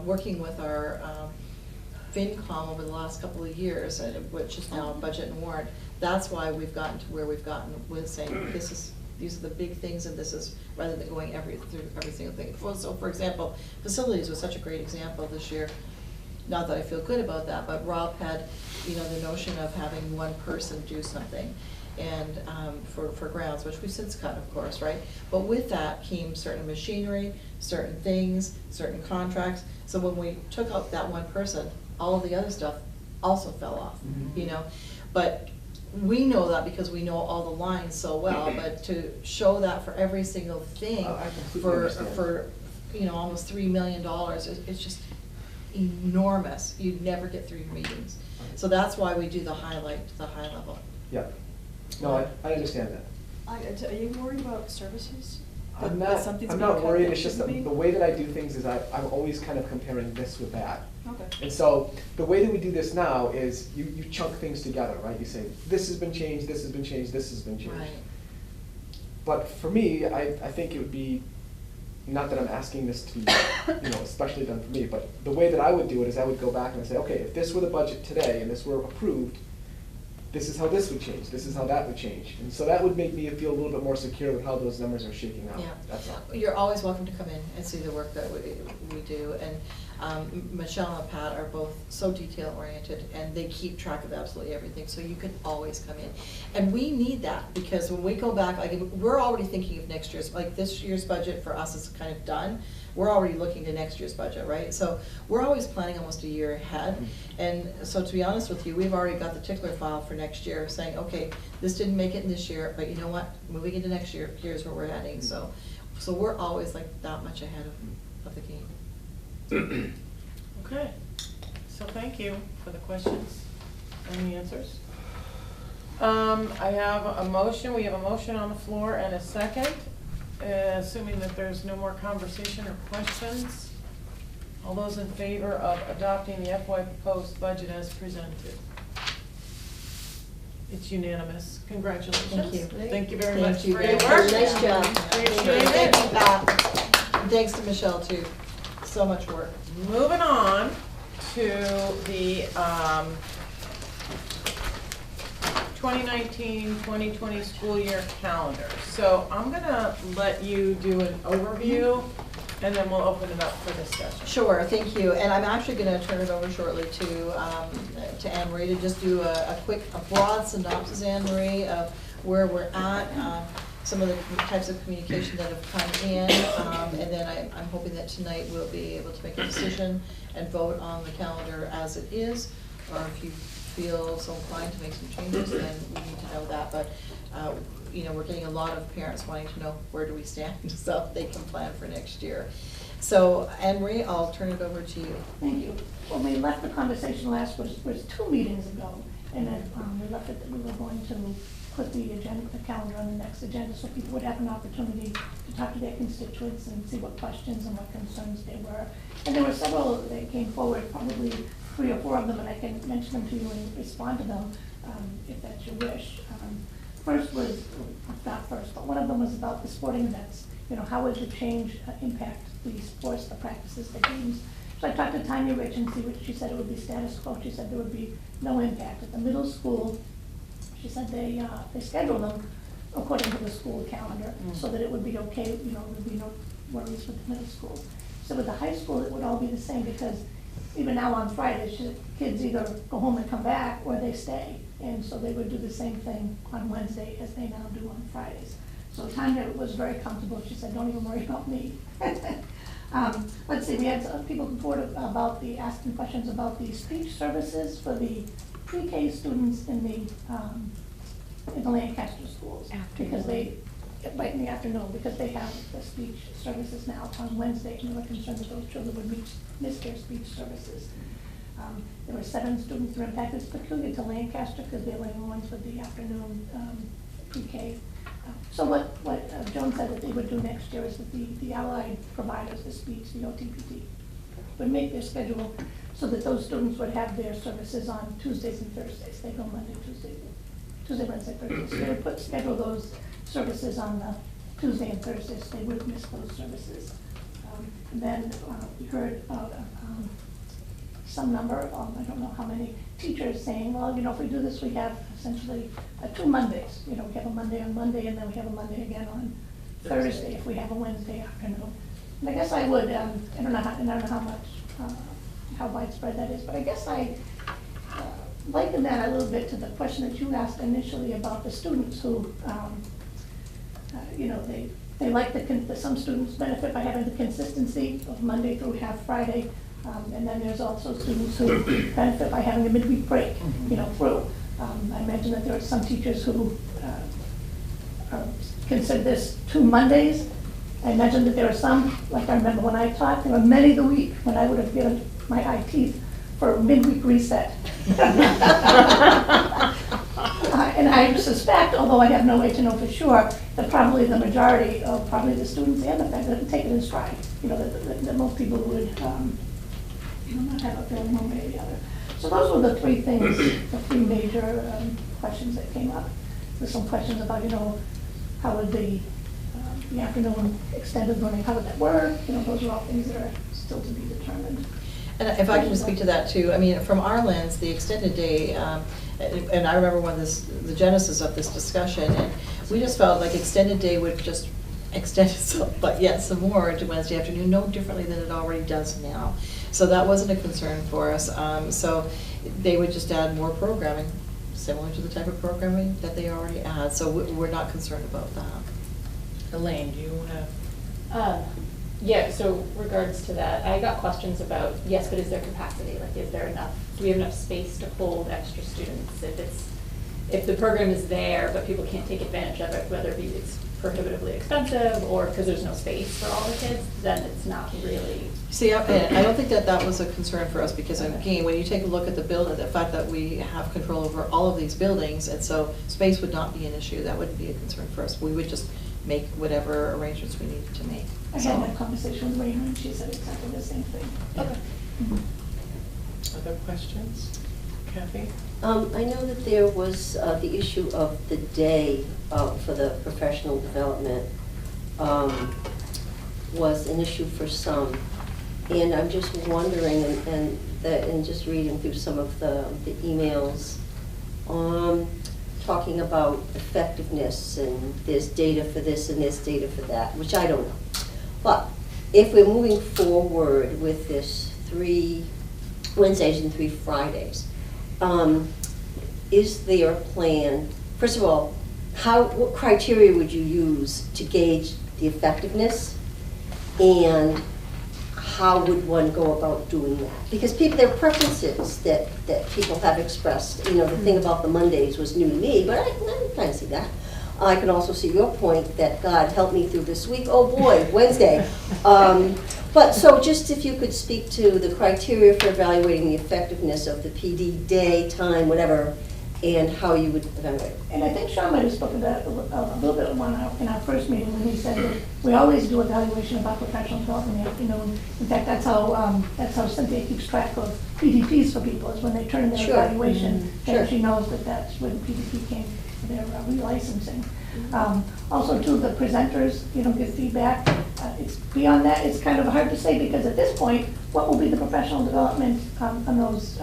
working with our FinCom over the last couple of years, which is now budget and warrant, that's why we've gotten to where we've gotten with saying these are the big things, and this is, rather than going through every single thing. So for example, facilities was such a great example this year. Not that I feel good about that, but Rob had, the notion of having one person do something, and for grounds, which we've since cut, of course, right? But with that came certain machinery, certain things, certain contracts. So when we took out that one person, all of the other stuff also fell off, But we know that because we know all the lines so well, but to show that for every single thing, for almost $3 million, it's just enormous. You'd never get through your meetings. So that's why we do the high level. Yeah. No, I understand that. Are you worried about services? I'm not worried, it's just the way that I do things is I'm always kind of comparing this with that. Okay. And so the way that we do this now is you chunk things together, right? You say, this has been changed, this has been changed, this has been changed. Right. But for me, I think it would be, not that I'm asking this to be especially done for me, but the way that I would do it is I would go back and say, okay, if this were the budget today and this were approved, this is how this would change, this is how that would change. And so that would make me feel a little bit more secure with how those numbers are shaking out. Yeah. That's all. You're always welcome to come in and see the work that we do. And Michelle and Pat are both so detail-oriented, and they keep track of absolutely everything, so you can always come in. And we need that, because when we go back, we're already thinking of next year's, this year's budget for us is kind of done. We're already looking to next year's budget, right? So we're always planning almost a year ahead. And so to be honest with you, we've already got the tickler file for next year saying, okay, this didn't make it in this year, but you know what? Moving into next year, here's where we're heading. So we're always that much ahead of the game. Okay, so thank you for the questions and the answers. I have a motion, we have a motion on the floor and a second. Assuming that there's no more conversation or questions, all those in favor of adopting the FY proposed budget as presented? It's unanimous. Congratulations. Thank you. Thank you very much for your Thank you. work. Nice job. Appreciate Thank it. you, Pat. And thanks to Michelle, too. So much work. Moving on to the 2019-2020 school year calendar. So I'm gonna let you do an overview And then we'll open it up for discussion. Sure, thank you. And I'm actually going to turn it over shortly to Anne Marie to just do a broad synopsis, Anne Marie, of where we're at, some of the types of communication that have come in, and then I'm hoping that tonight we'll be able to make a decision and vote on the calendar as it is, or if you feel so inclined to make some changes, then we need to know that. But you know, we're getting a lot of parents wanting to know where do we stand so they can plan for next year. So, Anne Marie, I'll turn it over to you. Thank you. When we left the conversation last was 2 meetings ago, and then we left it that we were going to put the agenda, the calendar on the next agenda, so people would have an opportunity to talk to their constituents and see what questions and what concerns there were. And there were several that came forward, probably 3 or 4 of them, and I can mention them to you and respond to them if that's your wish. First was, not first, but one of them was about the sporting events. You know, how would the change impact the sports, the practices, the games? So I talked to Tanya Rich and see what she said. It would be status quo. She said there would be no impact. At the middle school, she said they schedule them according to the school calendar, so that it would be okay, you know, there would be no worries with the middle school. So with the high school, it would all be the same, because even now on Fridays, kids either go home and come back, or they stay. And so they would do the same thing on Wednesday as they now do on Fridays. So Tanya was very comfortable. She said, don't even worry about me. Let's see, we had some people come forward about asking questions about the speech services for the pre-K students in the Lancaster schools. Because right in the afternoon, because they have the speech services now on Wednesday, and they were concerned that those children would miss their speech services. There were 7 students that were impacted. It's peculiar to Lancaster because they're the only ones with the afternoon pre-K. So what Joan said that they would do next year is that the allied providers, the speech, the OTPT, would make their schedule so that those students would have their services on Tuesdays and Thursdays. They go Monday, Tuesday, Wednesday, Thursday. So they would schedule those services on the Tuesday and Thursdays. They would miss those services. And then we heard about some number, I don't know how many teachers saying, well, you know, if we do this, we have essentially 2 Mondays. You know, we have a Monday on Monday, and then we have a Monday again on Thursday if we have a Wednesday afternoon. And I guess I would, I don't know how much, how widespread that is, but I guess I liken that a little bit to the question that you asked initially about the students who, you know, they like some students benefit by having the consistency of Monday through half Friday. And then there's also students who benefit by having a midweek break, you know, through. I imagine that there are some teachers who consider this 2 Mondays. I imagine that there are some, like I remember when I taught, there were many the week when I would have given my eye teeth for a midweek reset. And I suspect, although I have no way to know for sure, that probably the majority of probably the students and the faculty take it in stride. You know, that most people would not have a feeling one way or the other. So those were the 3 things, the 3 major questions that came up. There's some questions about, you know, how would the afternoon extended learning, how would that work? You know, those are all things that are still to be determined. And if I can speak to that too, I mean, from our lens, the extended day, and I remember when the genesis of this discussion, and we just felt like extended day would just extend itself, but yet some more to Wednesday afternoon, no differently than it already does now. So that wasn't a concern for us. So they would just add more programming, similar to the type of programming that they already add. So we're not concerned about that. Elaine, do you have? Yeah, so regards to that, I got questions about, yes, but is there capacity? Like, is there enough, do we have enough space to hold extra students? If the program is there, but people can't take advantage of it, whether it's prohibitively expensive or because there's no space for all the kids, then it's not really. See, I don't think that was a concern for us, because again, when you take a look at the building, the fact that we have control over all of these buildings, and so space would not be an issue, that wouldn't be a concern for us. We would just make whatever arrangements we needed to make. I had that conversation with Raina, and she said exactly the same thing. Okay. Other questions? Kathy? I know that there was the issue of the day for the professional development was an issue for some. And I'm just wondering, and just reading through some of the emails, talking about effectiveness, and there's data for this and there's data for that, which I don't know. But if we're moving forward with this 3 Wednesdays and 3 Fridays, is there a plan, first of all, what criteria would you use to gauge the effectiveness? And how would one go about doing that? Because there are preferences that people have expressed. You know, the thing about the Mondays was new to me, but I can kind of see that. I can also see your point that God help me through this week. Oh boy, Wednesday. But so just if you could speak to the criteria for evaluating the effectiveness of the PD day, time, whatever, and how you would evaluate. And I think Sean might have spoken to that a little bit in our first meeting when he said that we always do evaluation about professional development in the afternoon. In fact, that's how Cynthia keeps track of PDPs for people, is when they turn in their evaluation, and she knows that that's where the PDP came, their relicensing. Also, too, the presenters, give feedback. It's beyond that. It's kind of hard to say because at this point, what will be the professional development on those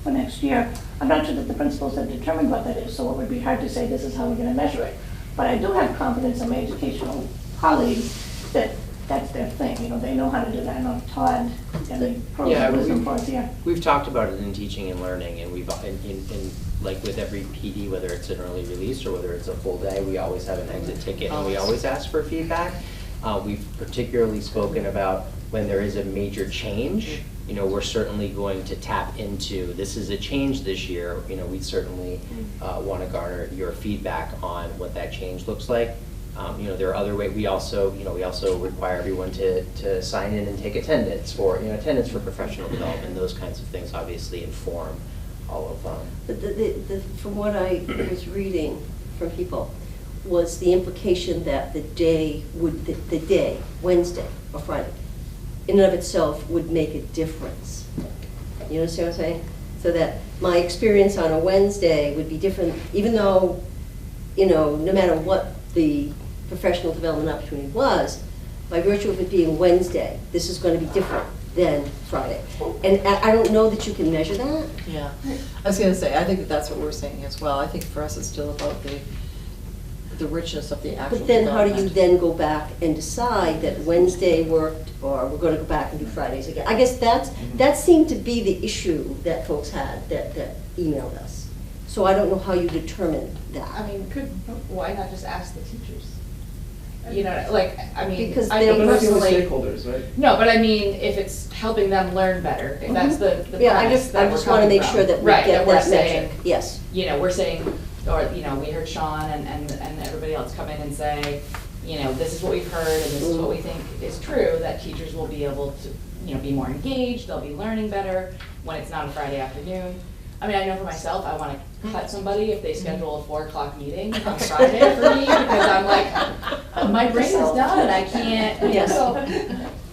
for next year? I'm not sure that the principals have determined what that is, so it would be hard to say this is how we're going to measure it. But I do have confidence in my educational colleagues that that's their thing. They know how to do that. I know Todd and the wisdom for us here. We've talked about it in teaching and learning, and we've in like with every PD, whether it's an early release or whether it's a full day, we always have an exit ticket, and we always ask for feedback. We've particularly spoken about when there is a major change. We're certainly going to tap into, this is a change this year. We certainly want to garner your feedback on what that change looks like. There are other ways. We also require everyone to sign in and take attendance for professional development. Those kinds of things obviously inform all of them. But from what I was reading from people, was the implication that the day, Wednesday or Friday, in and of itself would make a difference. You understand what I'm saying? So that my experience on a Wednesday would be different, even though, no matter what the professional development opportunity was, by virtue of it being Wednesday, this is going to be different than Friday. And I don't know that you can measure that. Yeah, I was going to say, I think that's what we're saying as well. I think for us it's still about the richness of the actual But then how do you development. then go back and decide that Wednesday worked, or we're going to go back and do Fridays again? I guess that seemed to be the issue that folks had that emailed us. So I don't know how you determine that. Why not just ask the teachers? Because I they're think personally, stakeholders, right? No, but if it's helping them learn better, if that's the Yeah, I premise that just we're want to coming make from. sure that we Right, get we're that saying, metric. Yes. We're saying, or, we heard Sean and everybody else come in and say, this is what we've heard and this is what we think is true, that teachers will be able to, be more engaged, they'll be learning better when it's not a Friday afternoon. I know for myself, I want to cut somebody if they schedule a 4 o'clock meeting on Friday for me, because I'm like, my brain is done and I can't, Yes.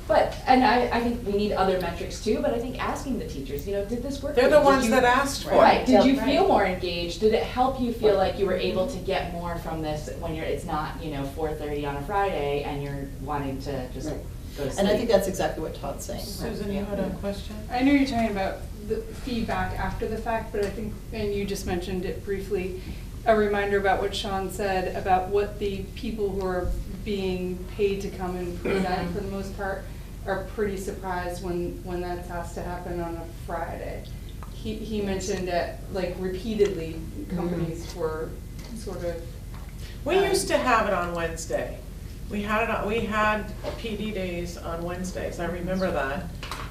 But, and I think we need other metrics too, but I think asking the teachers, did this work? They're for you? the ones that asked for it. Right, did you feel more engaged? Did it help you feel like you were able to get more from this when it's not, 4:30 on a Friday and you're wanting to just go to sleep? And I think that's exactly what Todd's saying. Susan, you had a question? I know you're talking about the feedback after the fact, but I think, and you just mentioned it briefly, a reminder about what Sean said about what the people who are being paid to come and present, for the most part, are pretty surprised when that has to happen on a Friday. He mentioned that, repeatedly, companies were sort of. We used to have it on Wednesday. We had PD days on Wednesdays. I remember that.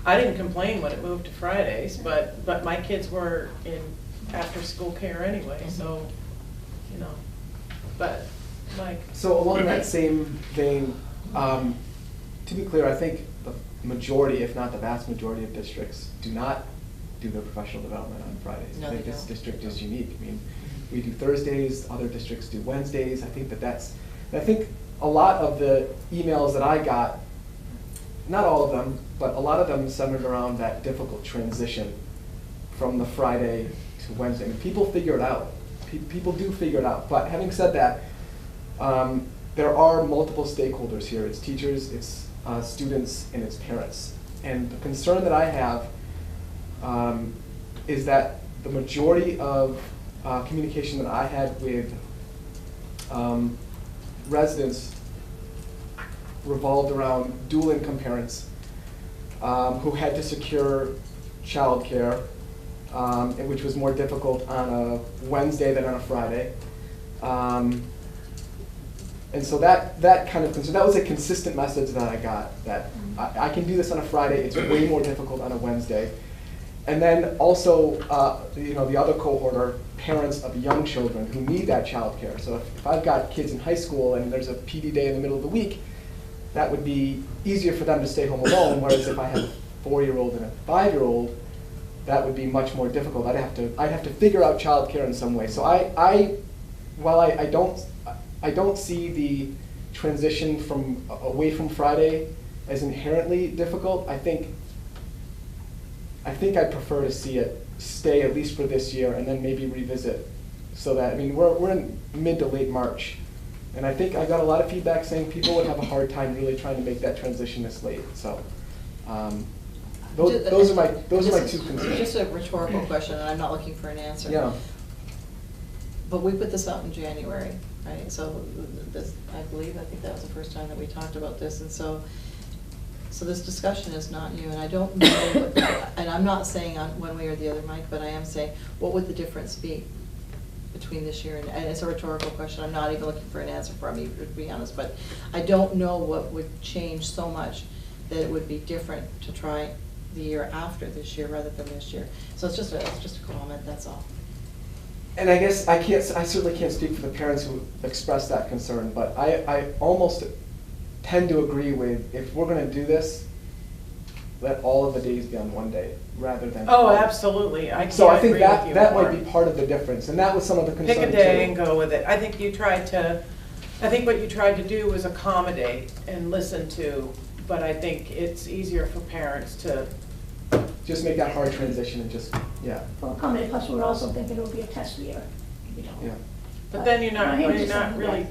I didn't complain when it moved to Fridays, but my kids were in after-school care anyway, so, But, Mike. So along that same vein, to be clear, I think the majority, if not the vast majority of districts do not do their professional development on Fridays. No, I think they this don't. district is unique. We do Thursdays, other districts do Wednesdays. I think I think a lot of the emails that I got, not all of them, but a lot of them centered around that difficult transition from the Friday to Wednesday. People figure it out. People do figure it out. But having said that, there are multiple stakeholders here. It's teachers, it's students, and it's parents. And the concern that I have is that the majority of communication that I had with residents revolved around dual income parents who had to secure childcare, and which was more difficult on a Wednesday than on a Friday. And so that kind of, so that was a consistent message that I got, that I can do this on a Friday, it's way more difficult on a Wednesday. And then also, the other cohort are parents of young children who need that childcare. So if I've got kids in high school and there's a PD day in the middle of the week, that would be easier for them to stay home alone, whereas if I have a 4-year-old and a 5-year-old, that would be much more difficult. I'd have to figure out childcare in some way. So while I don't see the transition away from Friday as inherently difficult, I think I'd prefer to see it stay at least for this year and then maybe revisit. So that, I mean, we're in mid to late March, and I think I got a lot of feedback saying people would have a hard time really trying to make that transition this late. So those are my two concerns. Just a rhetorical question, and I'm not looking for an answer. Yeah. But we put this out in January, right? So this, I think that was the first time that we talked about this, and so this discussion is not new, and I don't know, and I'm not saying on one way or the other, Mike, but I am saying, what would the difference be between this year and it's a rhetorical question. I'm not even looking for an answer from you, to be honest, but I don't know what would change so much that it would be different to try the year after this year rather than this year. So it's just a comment, that's all. And I guess I certainly can't speak for the parents who expressed that concern, but I almost tend to agree with, if we're going to do this, let all of the days be on one day rather than. Oh, absolutely. So I think that might be part of the difference, and that was some of the concern. Pick a day and go with it. I think what you tried to do was accommodate and listen to, but I think it's easier for parents to just make that hard transition and just, yeah. Well, accommodate, plus we're also thinking it will be a test year, you know. Yeah. But then you're not really,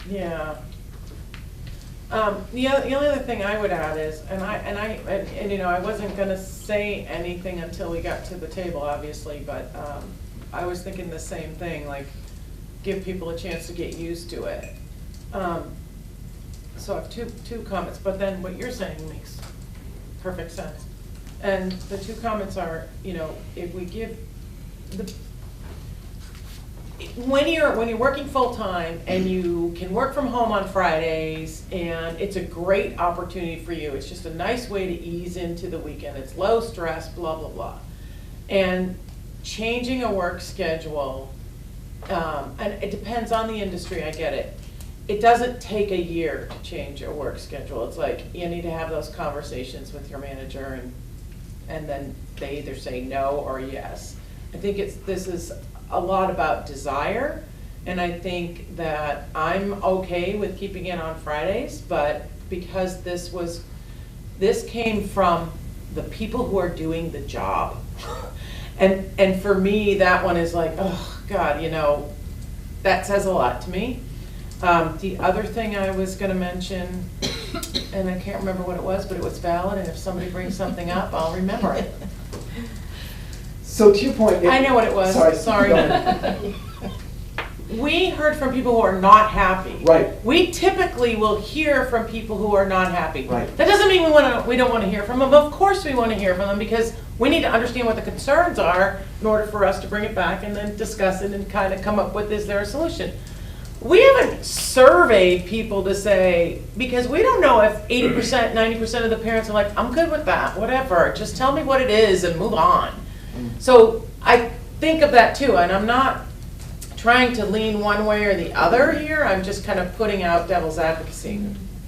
yeah. The only other thing I would add is, and you know, I wasn't gonna say anything until we got to the table, obviously, but I was thinking the same thing, like, give people a chance to get used to it. So I have two comments, but then what you're saying makes perfect sense. And the two comments are, you know, if we give when you're working full-time and you can work from home on Fridays, and it's a great opportunity for you, it's just a nice way to ease into the weekend, it's low stress, blah, blah, blah. And changing a work schedule, and it depends on the industry, I get it. It doesn't take a year to change a work schedule. It's like you need to have those conversations with your manager, and then they either say no or yes. I think this is a lot about desire, and I think that I'm okay with keeping it on Fridays, but because this came from the people who are doing the job. And for me, that one is like, oh God, you know, that says a lot to me. The other thing I was gonna mention, and I can't remember what it was, but it was valid, and if somebody brings something up, I'll remember it. So to your point, I know what it was. Sorry. We heard from people who are not happy. Right. We typically will hear from people who are not happy. Right. That doesn't mean we don't want to hear from them. Of course we want to hear from them, because we need to understand what the concerns are in order for us to bring it back and then discuss it and kind of come up with, is there a solution? We haven't surveyed people to say, because we don't know if 80%, 90% of the parents are like, I'm good with that, whatever, just tell me what it is and move on. So I think of that too, and I'm not trying to lean one way or the other here, I'm just kind of putting out devil's advocacy.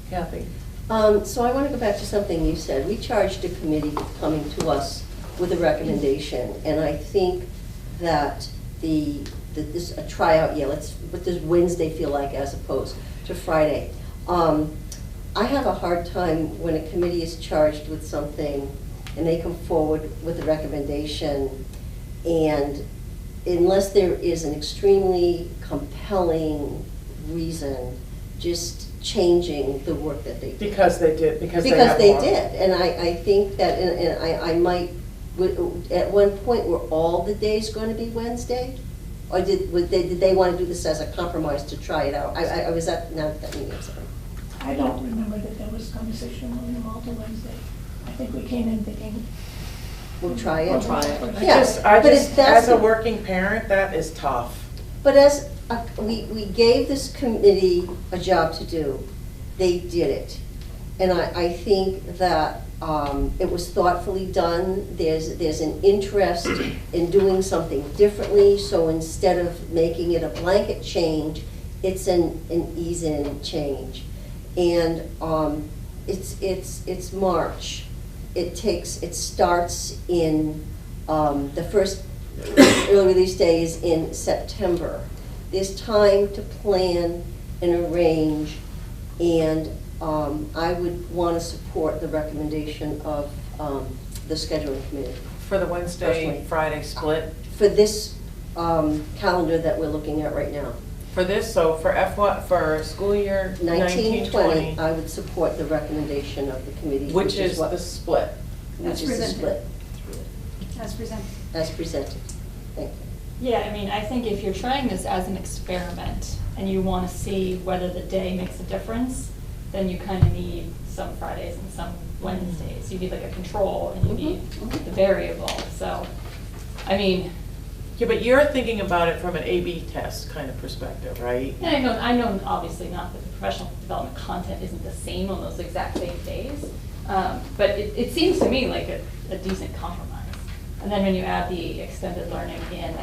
Kathy? So I want to go back to something you said. We charged a committee with coming to us with a recommendation, and I think that this a tryout, yeah, what does Wednesday feel like as opposed to Friday? I have a hard time when a committee is charged with something and they come forward with a recommendation, and unless there is an extremely compelling reason, just changing the work that they did. Because they did, because they did. And I think that, and I might, at one point, were all the days going to be Wednesday? Or did they want to do this as a compromise to try it out? I was at, not at that meeting, I'm sorry. I don't remember that there was conversation among them all to Wednesday. I think we came in thinking. We'll try it. We'll try it. I Yeah, just, but if that's as a the- working parent, that is tough. But as, we gave this committee a job to do. They did it. And I think that it was thoughtfully done. There's an interest in doing something differently, so instead of making it a blanket change, it's an ease-in change. And it's March. It starts in, the first early release day is in September. There's time to plan and arrange, and I would want to support the recommendation of the scheduling committee. For the Wednesday, Personally. Friday split? For this calendar that we're looking at right now. For this, so for school year 1920, I would support the recommendation of the committee. which is what- the split. Which As is the presented. split, As presented. as presented. Thank you. Yeah, I mean, I think if you're trying this as an experiment and you want to see whether the day makes a difference, then you kind of need some Fridays and some Wednesdays. You need like a control and you need the variable. So, I mean, Yeah, but you're thinking about it from an A/B test kind of perspective, right? and I know obviously not that the professional development content isn't the same on those exact same days, but it seems to me like a decent compromise. And then when you add the extended learning in,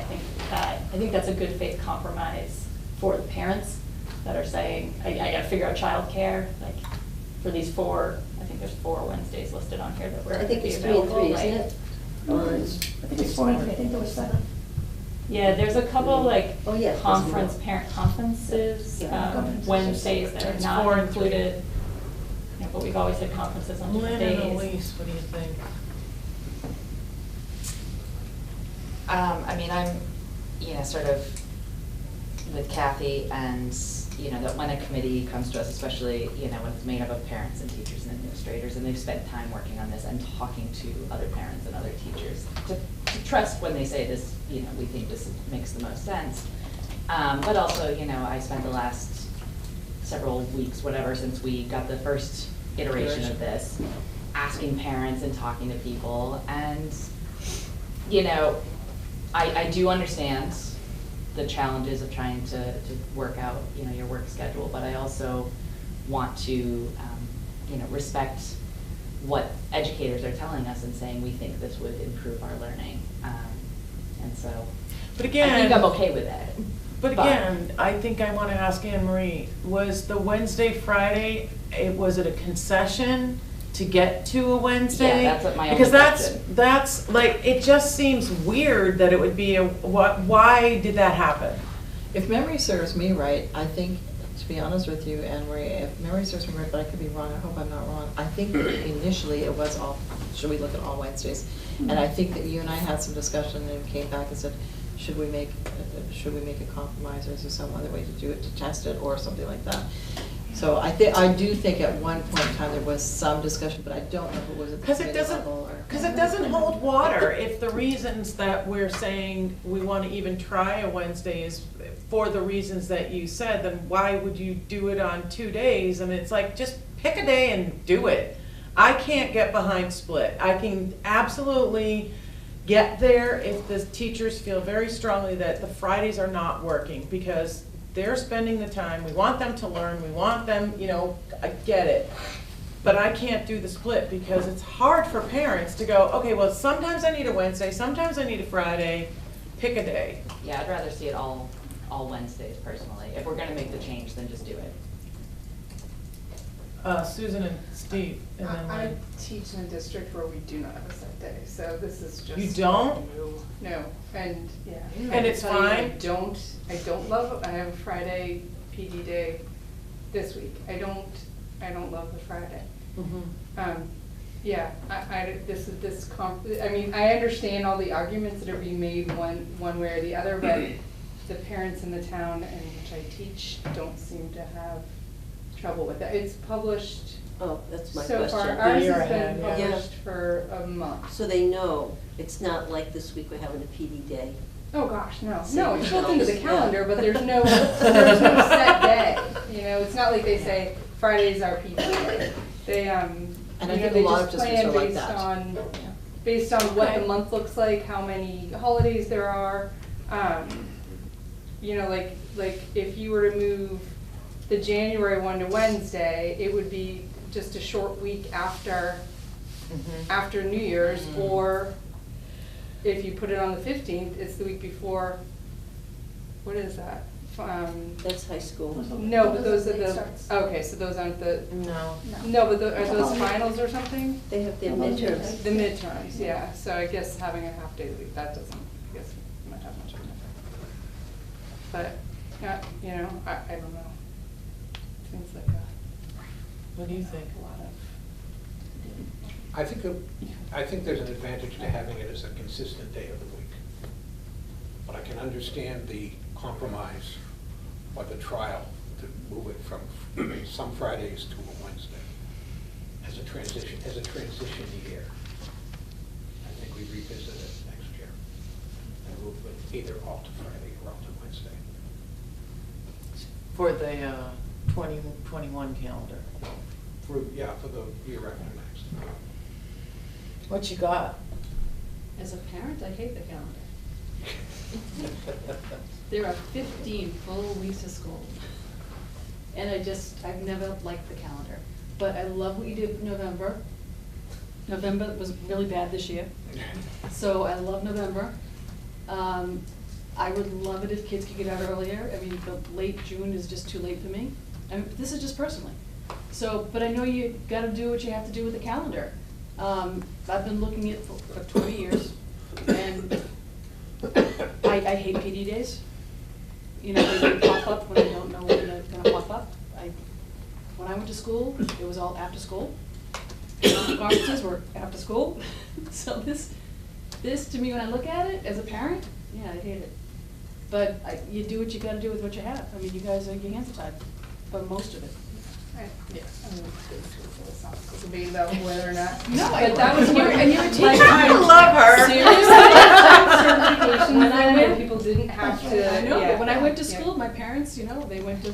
I think that's a good faith compromise for the parents that are saying, I gotta figure out childcare, like for these I think there's 4 Wednesdays listed on here that were I think be it's 3 and available, 3, isn't right? it? I think it's 4 and 3, I think there was 7. Yeah, there's a couple like Oh, yeah, there's conference, more. parent conferences, Conferences. Wednesdays that are It's not 4 and 3. included. You know, but we've always had conferences on different Lynn days. and Elise, what do you think? I mean, I'm, sort of with Kathy and, that when a committee comes to us, especially, when it's made up of parents and teachers and administrators, and they've spent time working on this and talking to other parents and other teachers, to trust when they say this, we think this makes the most sense. But also, I spent the last several weeks, whatever, since we got the first iteration of this, asking parents and talking to people, and, I do understand the challenges of trying to work out, your work schedule, but I also want to, respect what educators are telling us and saying we think this would improve our learning. And so, But again, I think I'm okay with it. But again, I think I want to ask Anne Marie, was the Wednesday, Friday, was it a concession to get to a Wednesday? Yeah, that's what my only Because question. that's like, it just seems weird that it would be why did that happen? If memory serves me right, I think, to be honest with you, Anne Marie, if memory serves me right, but I could be wrong, I hope I'm not wrong, I think that initially it was should we look at all Wednesdays? And I think that you and I had some discussion and came back and said, should we make a compromise, or is there some other way to do it, to test it, or something like that? So I do think at one point in time there was some discussion, but I don't know if it was at the Because committee level or. Because it doesn't hold water if the reasons that we're saying we want to even try a Wednesday is for the reasons that you said, then why would you do it on 2 days? I mean, it's like, just pick a day and do it. I can't get behind split. I can absolutely get there if the teachers feel very strongly that the Fridays are not working, because they're spending the time, we want them to learn, we want them, I get it. But I can't do the split because it's hard for parents to go, okay, well, sometimes I need a Wednesday, sometimes I need a Friday, pick a day. Yeah, I'd rather see it all Wednesdays personally. If we're gonna make the change, then just do it. Susan and Steve, and then I Lynn. teach in a district where we do not have a set day, so this is just. You don't? No, and, yeah. And it's fine? I don't love, I have a Friday PD day this week. I don't love the Friday. Yeah, I mean, I understand all the arguments that are being made one way or the other, but the parents in the town in which I teach don't seem to have trouble with that. It's published. Oh, that's my So question. far, ours year has ahead, been yeah. published for a month. So they know, it's not like this week we're having a PD day. Oh, gosh, no. See, No, it's built into the yeah. calendar, but there's no set day. It's not like they say Fridays are PD day. They, And I you know, think a they lot of just districts plan are like based that. on, based on what Okay. the month looks like, how many holidays there are. You know, like if you were to move the January one to Wednesday, it would be just a short week after, after New Year's, or if you put it on the 15th, it's the week before, what is that? That's high school. No, but those are It the, starts. okay, so those aren't the, No. no, but are those finals or something? They have their Well, those are midterms. The midterms, yeah, so I guess having a half day week, that doesn't, I guess, might have much of an effect. But, you know, I don't know. Seems like What do you think? a lot of. I think there's an advantage to having it as a consistent day of the week. But I can understand the compromise or the trial to move it from some Fridays to a Wednesday as a transition year. I think we revisit it next year and move it either all to Friday or all to Wednesday. For the 2021 calendar. For the year after next. What you got? As a parent, I hate the calendar. There are 15 full weeks of school. And I've never liked the calendar. But I love what you did for November. November was really bad this year. So I love November. I would love it if kids could get out earlier. I mean, the late June is just too late for me. I mean, this is just personally. So, but I know you gotta do what you have to do with the calendar. I've been looking at it for 20 years, and I hate PD days. You know, they pop up when I don't know when they're gonna pop up. When I went to school, it was all after school. Conferences were after school. So this to me, when I look at it as a parent, yeah, I hate it. But you do what you gotta do with what you have. I mean, you guys are, your hands are tied for most of it. Right. Yeah. I mean, it's getting too philosophical debate about whether or not. No, But that was your, and you're a teacher. I love her. Seriously, certification when I went, people didn't have to. I know, yeah, but when I went to yeah. school, my parents, you know, they went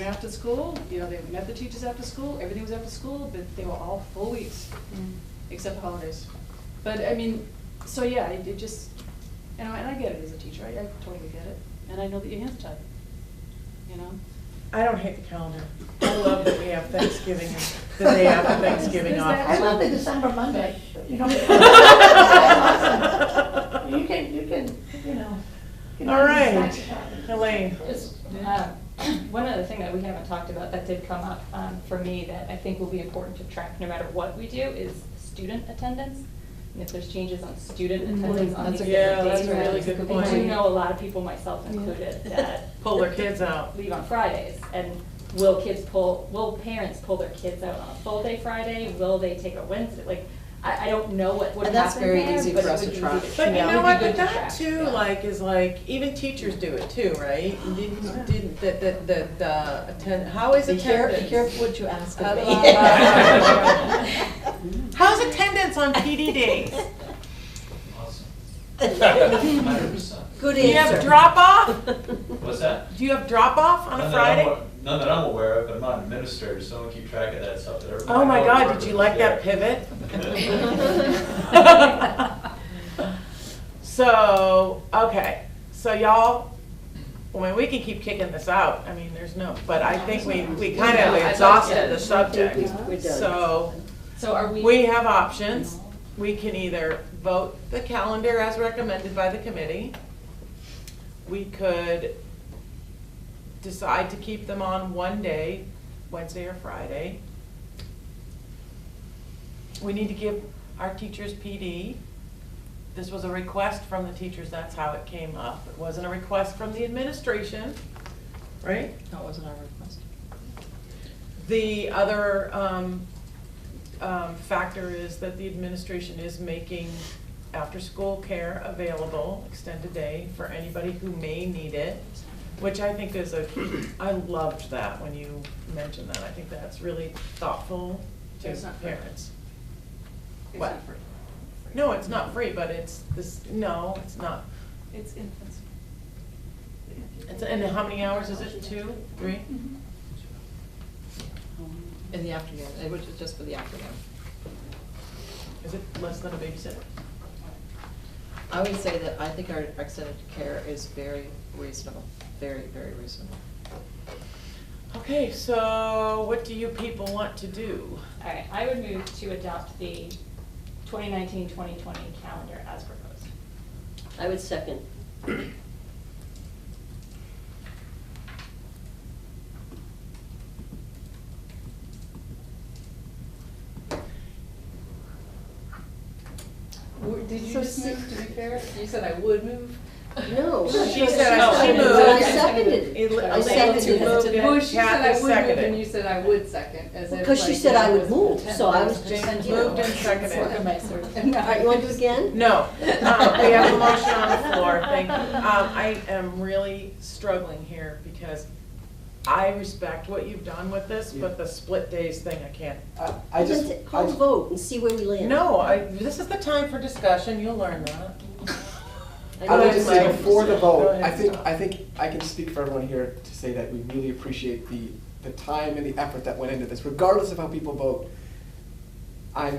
after school, you know, they met the teachers after school, everything was after school, but they were all full weeks, except the holidays. But, I mean, so yeah, it just, you know, and I get it as a teacher, I totally get it, and I know that your hands are tied, you know? I don't hate the calendar. I love that we have Thanksgiving, the day after Thanksgiving off. I love the December Monday, you know. You can, you know. All right, Elaine. Just, one other thing that we haven't talked about that did come up for me that I think will be important to track no matter what we do is student attendance. And if there's changes on student attendance on these different days. That's a really good I do point. know a lot of people, myself included, that Pull their kids out. leave on Fridays. And will parents pull their kids out on a full day Friday? Will they take a Wednesday? Like, I don't know what would And happen that's very there, easy but for it us would to be track. easy to But you track. know It would what, be good but to that track, too, yeah. is even teachers do it too, right? Didn't, how is Be attendance? careful what you ask of me. How's attendance on PD days? Good Do you have answer. drop off? What's that? Do you have drop off on a None Friday? None that I'm aware of, but I'm not an administrator, so I don't keep track of that stuff. That Oh my everybody God, knows did you is like that there. pivot? So, okay, so y'all, I mean, we can keep kicking this out, I mean, there's no, but I think we kind of exhausted the subject. We're done. So, are we have options. We can either vote the calendar as recommended by the committee. We could decide to keep them on one day, Wednesday or Friday. We need to give our teachers PD. This was a request from the teachers, that's how it came up. It wasn't a request from the administration, right? That wasn't our request. The other factor is that the administration is making after-school care available, extended day, for anybody who may need it, which I think is I loved that when you mentioned that. I think that's really thoughtful to It's not free. parents. It's What? not free. No, it's not free, but it's this, no, it's not. It's infants. And how many hours is it? 2, 3? In the afternoon, which is just for the afternoon. Is it less than a babysitter? I would say that I think our extended care is very reasonable, very, very reasonable. Okay, so what do you people want to do? All right, I would move to adopt the 2019-2020 calendar as proposed. I would second. Did you So just see- move, to be fair? You said I would move? No. She said I moved. moved. I seconded. I seconded moved it. it. Well, she said I Kathy would move seconded. and you said I would second, as if Because she like, said yeah, I would was move, intent so I that was was just, just, you know. Moved and seconded. And All right, you want to do it again? No, we have a motion on the floor, thank you. I am really struggling here because I respect what you've done with this, but the split days thing, I can't. I just. Then call the vote and see where we land. No, this is the time for discussion, you'll learn that. I would just say Go before the ahead, vote, Mike. I think I can speak for everyone here to say that we really appreciate the time and the effort that went into this, regardless of how people vote. I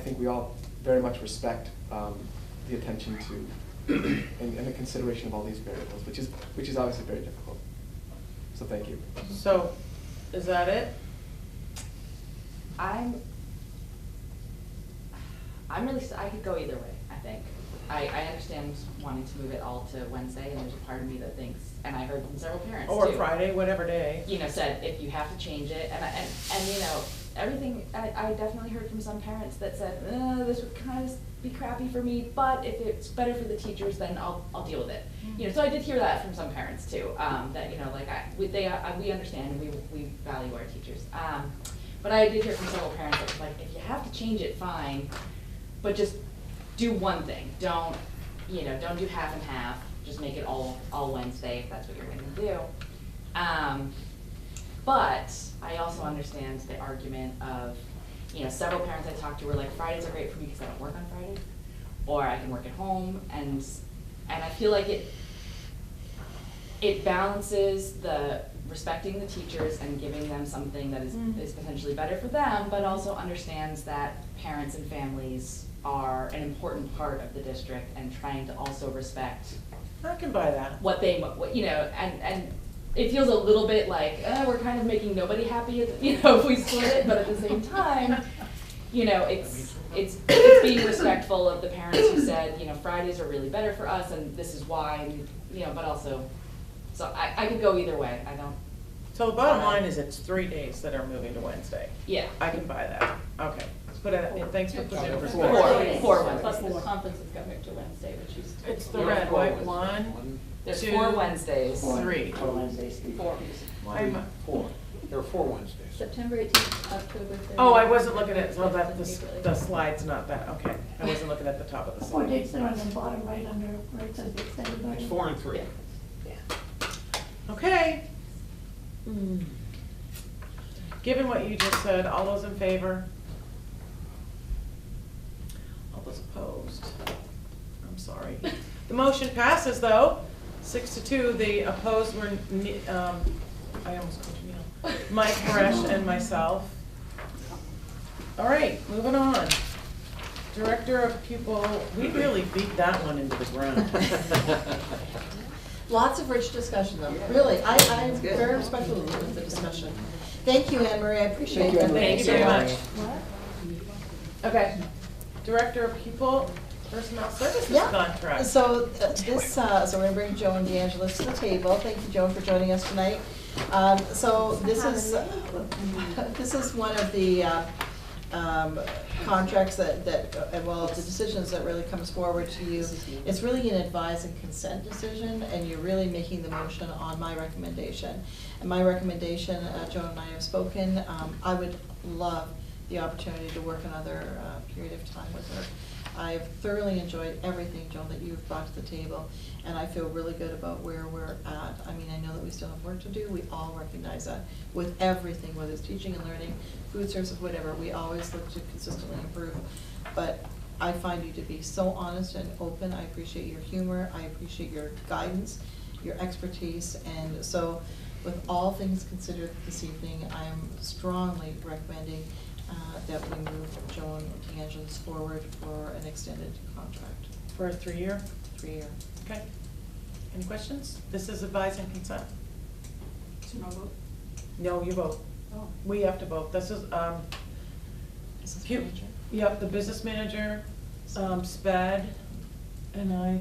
think we all very much respect the attention to and the consideration of all these variables, which is obviously very difficult. So thank you. So, is that it? I'm really, I could go either way, I think. I understand wanting to move it all to Wednesday, and there's a part of me that thinks, and I heard from several parents too. Or Friday, whatever day. You know, said if you have to change it, and you know, everything, I definitely heard from some parents that said, this would kind of be crappy for me, but if it's better for the teachers, then I'll deal with it. You know, so I did hear that from some parents too, that, you know, like, we understand and we value our teachers. But I did hear from several parents that was like, if you have to change it, fine, but just do one thing. Don't do half and half. Just make it all Wednesday if that's what you're gonna do. But I also understand the argument of, you know, several parents I talked to were like, Fridays are great for me because I don't work on Friday, or I can work at home, and I feel like it balances the respecting the teachers and giving them something that is potentially better for them, but also understands that parents and families are an important part of the district and trying to also respect I can buy that. what you know, and it feels a little bit like, we're kind of making nobody happy, you know, if we split it, but at the same time, you know, it's being respectful of the parents who said, you know, Fridays are really better for us and this is why, and, you know, but also, so I could go either way, I don't. So the bottom line is it's 3 days that are moving to Wednesday. Yeah. I can buy that. Okay. Let's put it, thanks for putting it in Four. perspective. Plus the conference is going to Wednesday, which is. It's the red, white, 1, There's 2, 4 Wednesdays. 3. 4 Wednesdays, 3 Four. I'm- 4. There are 4 Wednesdays. September 18th, October 30th. Oh, I wasn't looking at, so that, the slide's not that, okay. I wasn't looking at the top of the 4 slide. dates that are on the bottom right under where it says the extended budget. It's 4 and 3. Okay. Given what you just said, all those in favor? All those opposed? I'm sorry. The motion passes though, 6-2. The opposed were, I almost called you Neil, Mike, Paresh, and myself. All right, moving on. Director of Pupil, we really beat that one into the ground. Lots of rich discussion though, really. I'm very respectful of the discussion. Thank you, Anne Marie, I appreciate Thank you, that. Anne Marie. Thank you very much. Okay, Director of People, Personnel Services Yeah. contract. So so we're gonna bring Joe and DeAngelis to the table. Thank you, Joe, for joining us tonight. So this is one of the contracts that well, the decisions that really comes forward to you. It's really an advise and consent decision, and you're really making the motion on my recommendation. And my recommendation, Joe and I have spoken, I would love the opportunity to work another period of time with her. I've thoroughly enjoyed everything, Joan, that you've brought to the table, and I feel really good about where we're at. I mean, I know that we still have work to do. We all recognize that with everything, whether it's teaching and learning, food service, whatever. We always look to consistently improve. But I find you to be so honest and open. I appreciate your humor. I appreciate your guidance, your expertise, and so with all things considered this evening, I am strongly recommending that we move Joan DeAngelis forward for an extended contract. For a 3-year? 3-year. Okay. Any questions? This is advise and consent. No vote? No, you vote. Oh. We have to vote. This is, Business Hu- manager. Yep, the business manager, SPED, and I,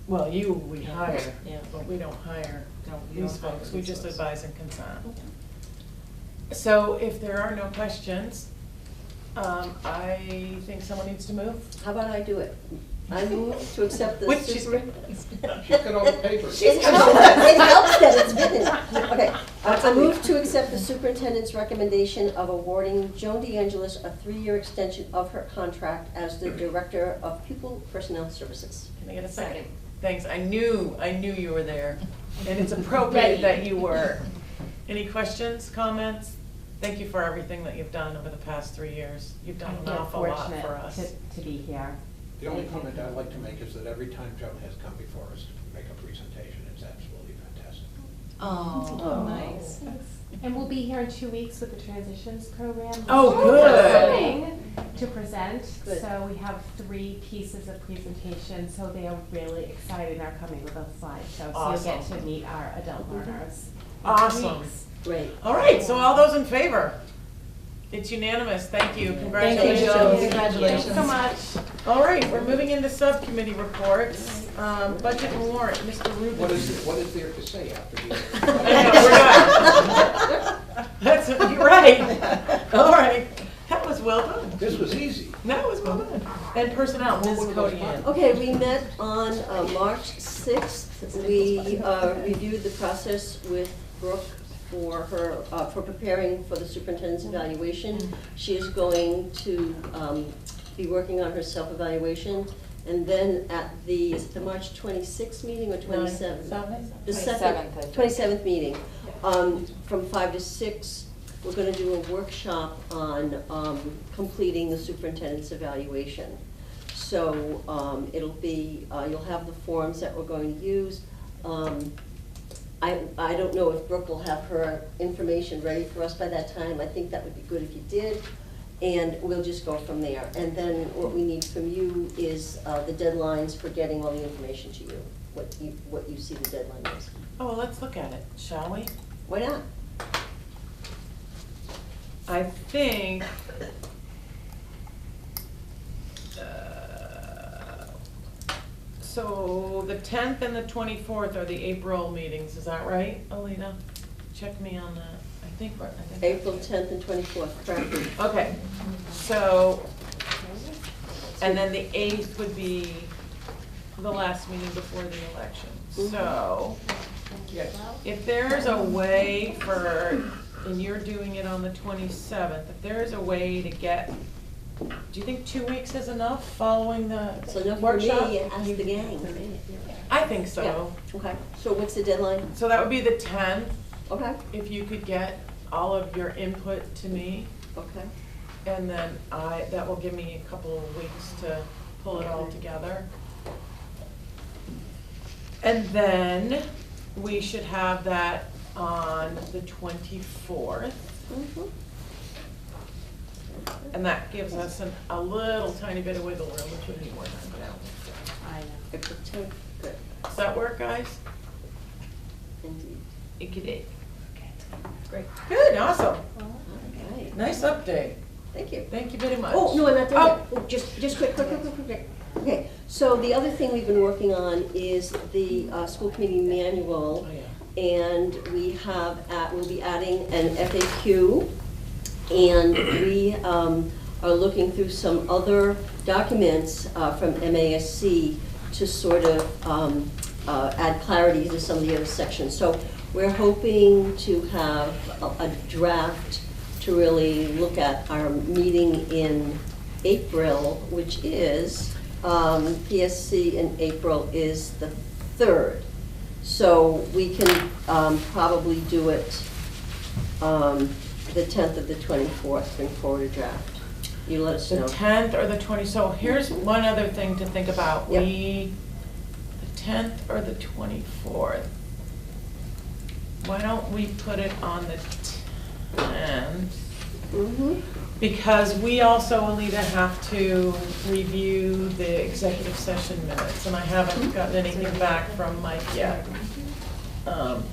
well, you, we hire, Yeah. but we don't hire No, you these don't hire folks, we these just folks. advise and consent. So if there are no questions, I think someone needs to move. How about I do it? I move to accept the Which- She's got all the papers. It helps that it's written. Okay, I move to accept the superintendent's recommendation of awarding Joan DeAngelis a 3-year extension of her contract as the Director of Pupil Personnel Services. Can I get a second? Thanks, I knew you were there, and it's appropriate that you were. Any questions, comments? Thank you for everything that you've done over the past 3 years. You've done an awful lot for us. To be here. The only comment I'd like to make is that every time Joan has come before us to make a presentation, it's absolutely fantastic. Oh, nice. And we'll be here in 2 weeks with the transitions program. Oh, which good. is coming to present. Good. So we have 3 pieces of presentation, so they are really excited and are coming with a slideshow. So you'll get Awesome. to meet our adult learners. in 2 Awesome. weeks. Great. All right, so all those in favor? It's unanimous, thank you, congratulations. Joan. Congratulations. Thank you so much. All right, we're moving into subcommittee reports. Budget and warrant, Mr. Rubin. What is there to say after the? I know, we're done. That's, you're right. All right, that was well done. This was easy. That was well done. And personnel, Ms. Cody Ann. Okay, we met on March 6th. We reviewed the process with Brooke for her, for preparing for the superintendent's evaluation. She is going to be working on her self-evaluation. And then at the, is it the March 26th meeting or 27th? The 27th meeting, from 5 to 6, we're gonna do a workshop on completing the superintendent's evaluation. So it'll be, you'll have the forms that we're going to use. I don't know if Brooke will have her information ready for us by that time. I think that would be good if you did. And we'll just go from there. And then what we need from you is the deadlines for getting all the information to you, what you see the deadline is. Oh, well, let's look at it, shall we? Why not? I think, so the 10th and the 24th are the April meetings, is that right, Alina? Check me on that. I think April 10th and 24th, correct? Okay, so, and then the 8th would be the last meeting before the election. So, if there's a way for, and you're doing it on the 27th, if there's a way to get, do you think 2 weeks is enough following the So enough for workshop? me, ask the gang. I think so. Yeah. Okay, so what's the deadline? So that would be the 10th, Okay, if you could get all of your input to me. okay. And then that will give me a couple of weeks to pull it all together. And then we should have that on the 24th. Mhm. And that gives us a little tiny bit of wiggle room, which we need more time now. I know. April 10th, good. Does that work, guys? Indeed. Icky-dick. Great. Good, awesome. Okay. Nice update. Thank you. Thank you very much. Oh, no, I'm not done yet. Oh. Oh, just quick. Okay, so the other thing we've been working on is the school committee manual. Oh, yeah. And we have, we'll be adding an FAQ. And we are looking through some other documents from MASC to sort of add clarity to some of the other sections. So we're hoping to have a draft to really look at our meeting in April, which is, PSC in April is the 3rd. So we can probably do it the 10th or the 24th, bring forward a draft. You let us The know. 10th or the 20th, so here's one other thing to think about. Yep. The 10th or the 24th. why don't we put it on the 10th? Mm-hmm. Because we also, Alita, have to review the executive session minutes, and I haven't gotten anything back from Mike yet.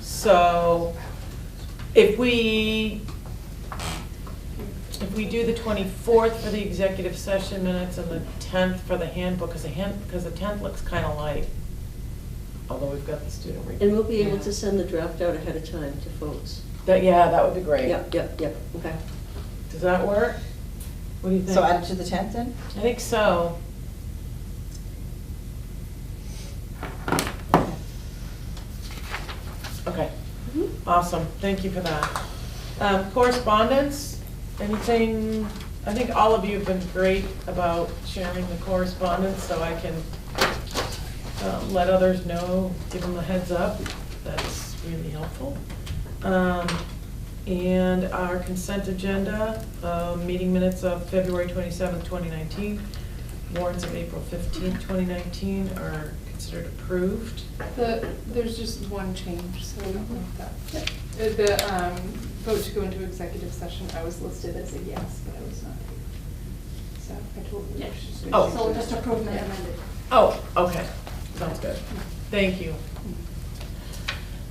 So if we do the 24th for the executive session minutes and the 10th for the handbook, because the 10th looks kind of light, although we've got the student review. And we'll be able to send the draft out ahead of time to folks. Yeah, that would be great. Yep, okay. Does that work? What do you think? So add it to the 10th then? I think so. Okay, awesome, thank you for that. Correspondence, anything, I think all of you have been great about sharing the correspondence, so I can let others know, give them a heads up, that's really helpful. And our consent agenda, meeting minutes of February 27th, 2019, warrants of April 15th, 2019 are considered approved. There's just one change, so the vote to go into executive session, I was listed as a yes, but I was not. So I told you. Oh. So just approve and amended. Oh, okay, sounds good. Thank you.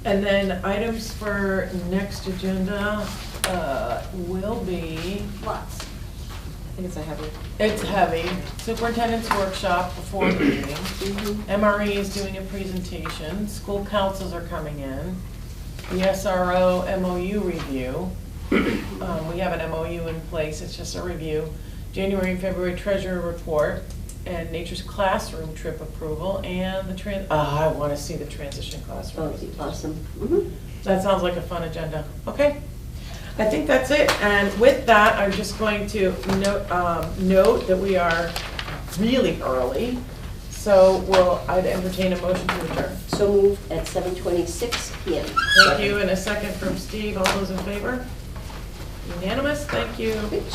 And then items for next agenda will be. Lots. I think it's a heavy. It's heavy. Superintendent's workshop before the meeting. MRE is doing a presentation. School councils are coming in. The SRO MOU review. We have an MOU in place. It's just a review. January and February treasurer report. And Nature's classroom trip approval, and the I want to see the transition classroom. Oh, awesome. Mm-hmm. That sounds like a fun agenda. Okay, I think that's it. And with that, I'm just going to note that we are really early, so I'd entertain a motion to adjourn. So moved at 7:26 p.m. Thank you, and a second from Steve. All those in favor? Unanimous. Thank you. Good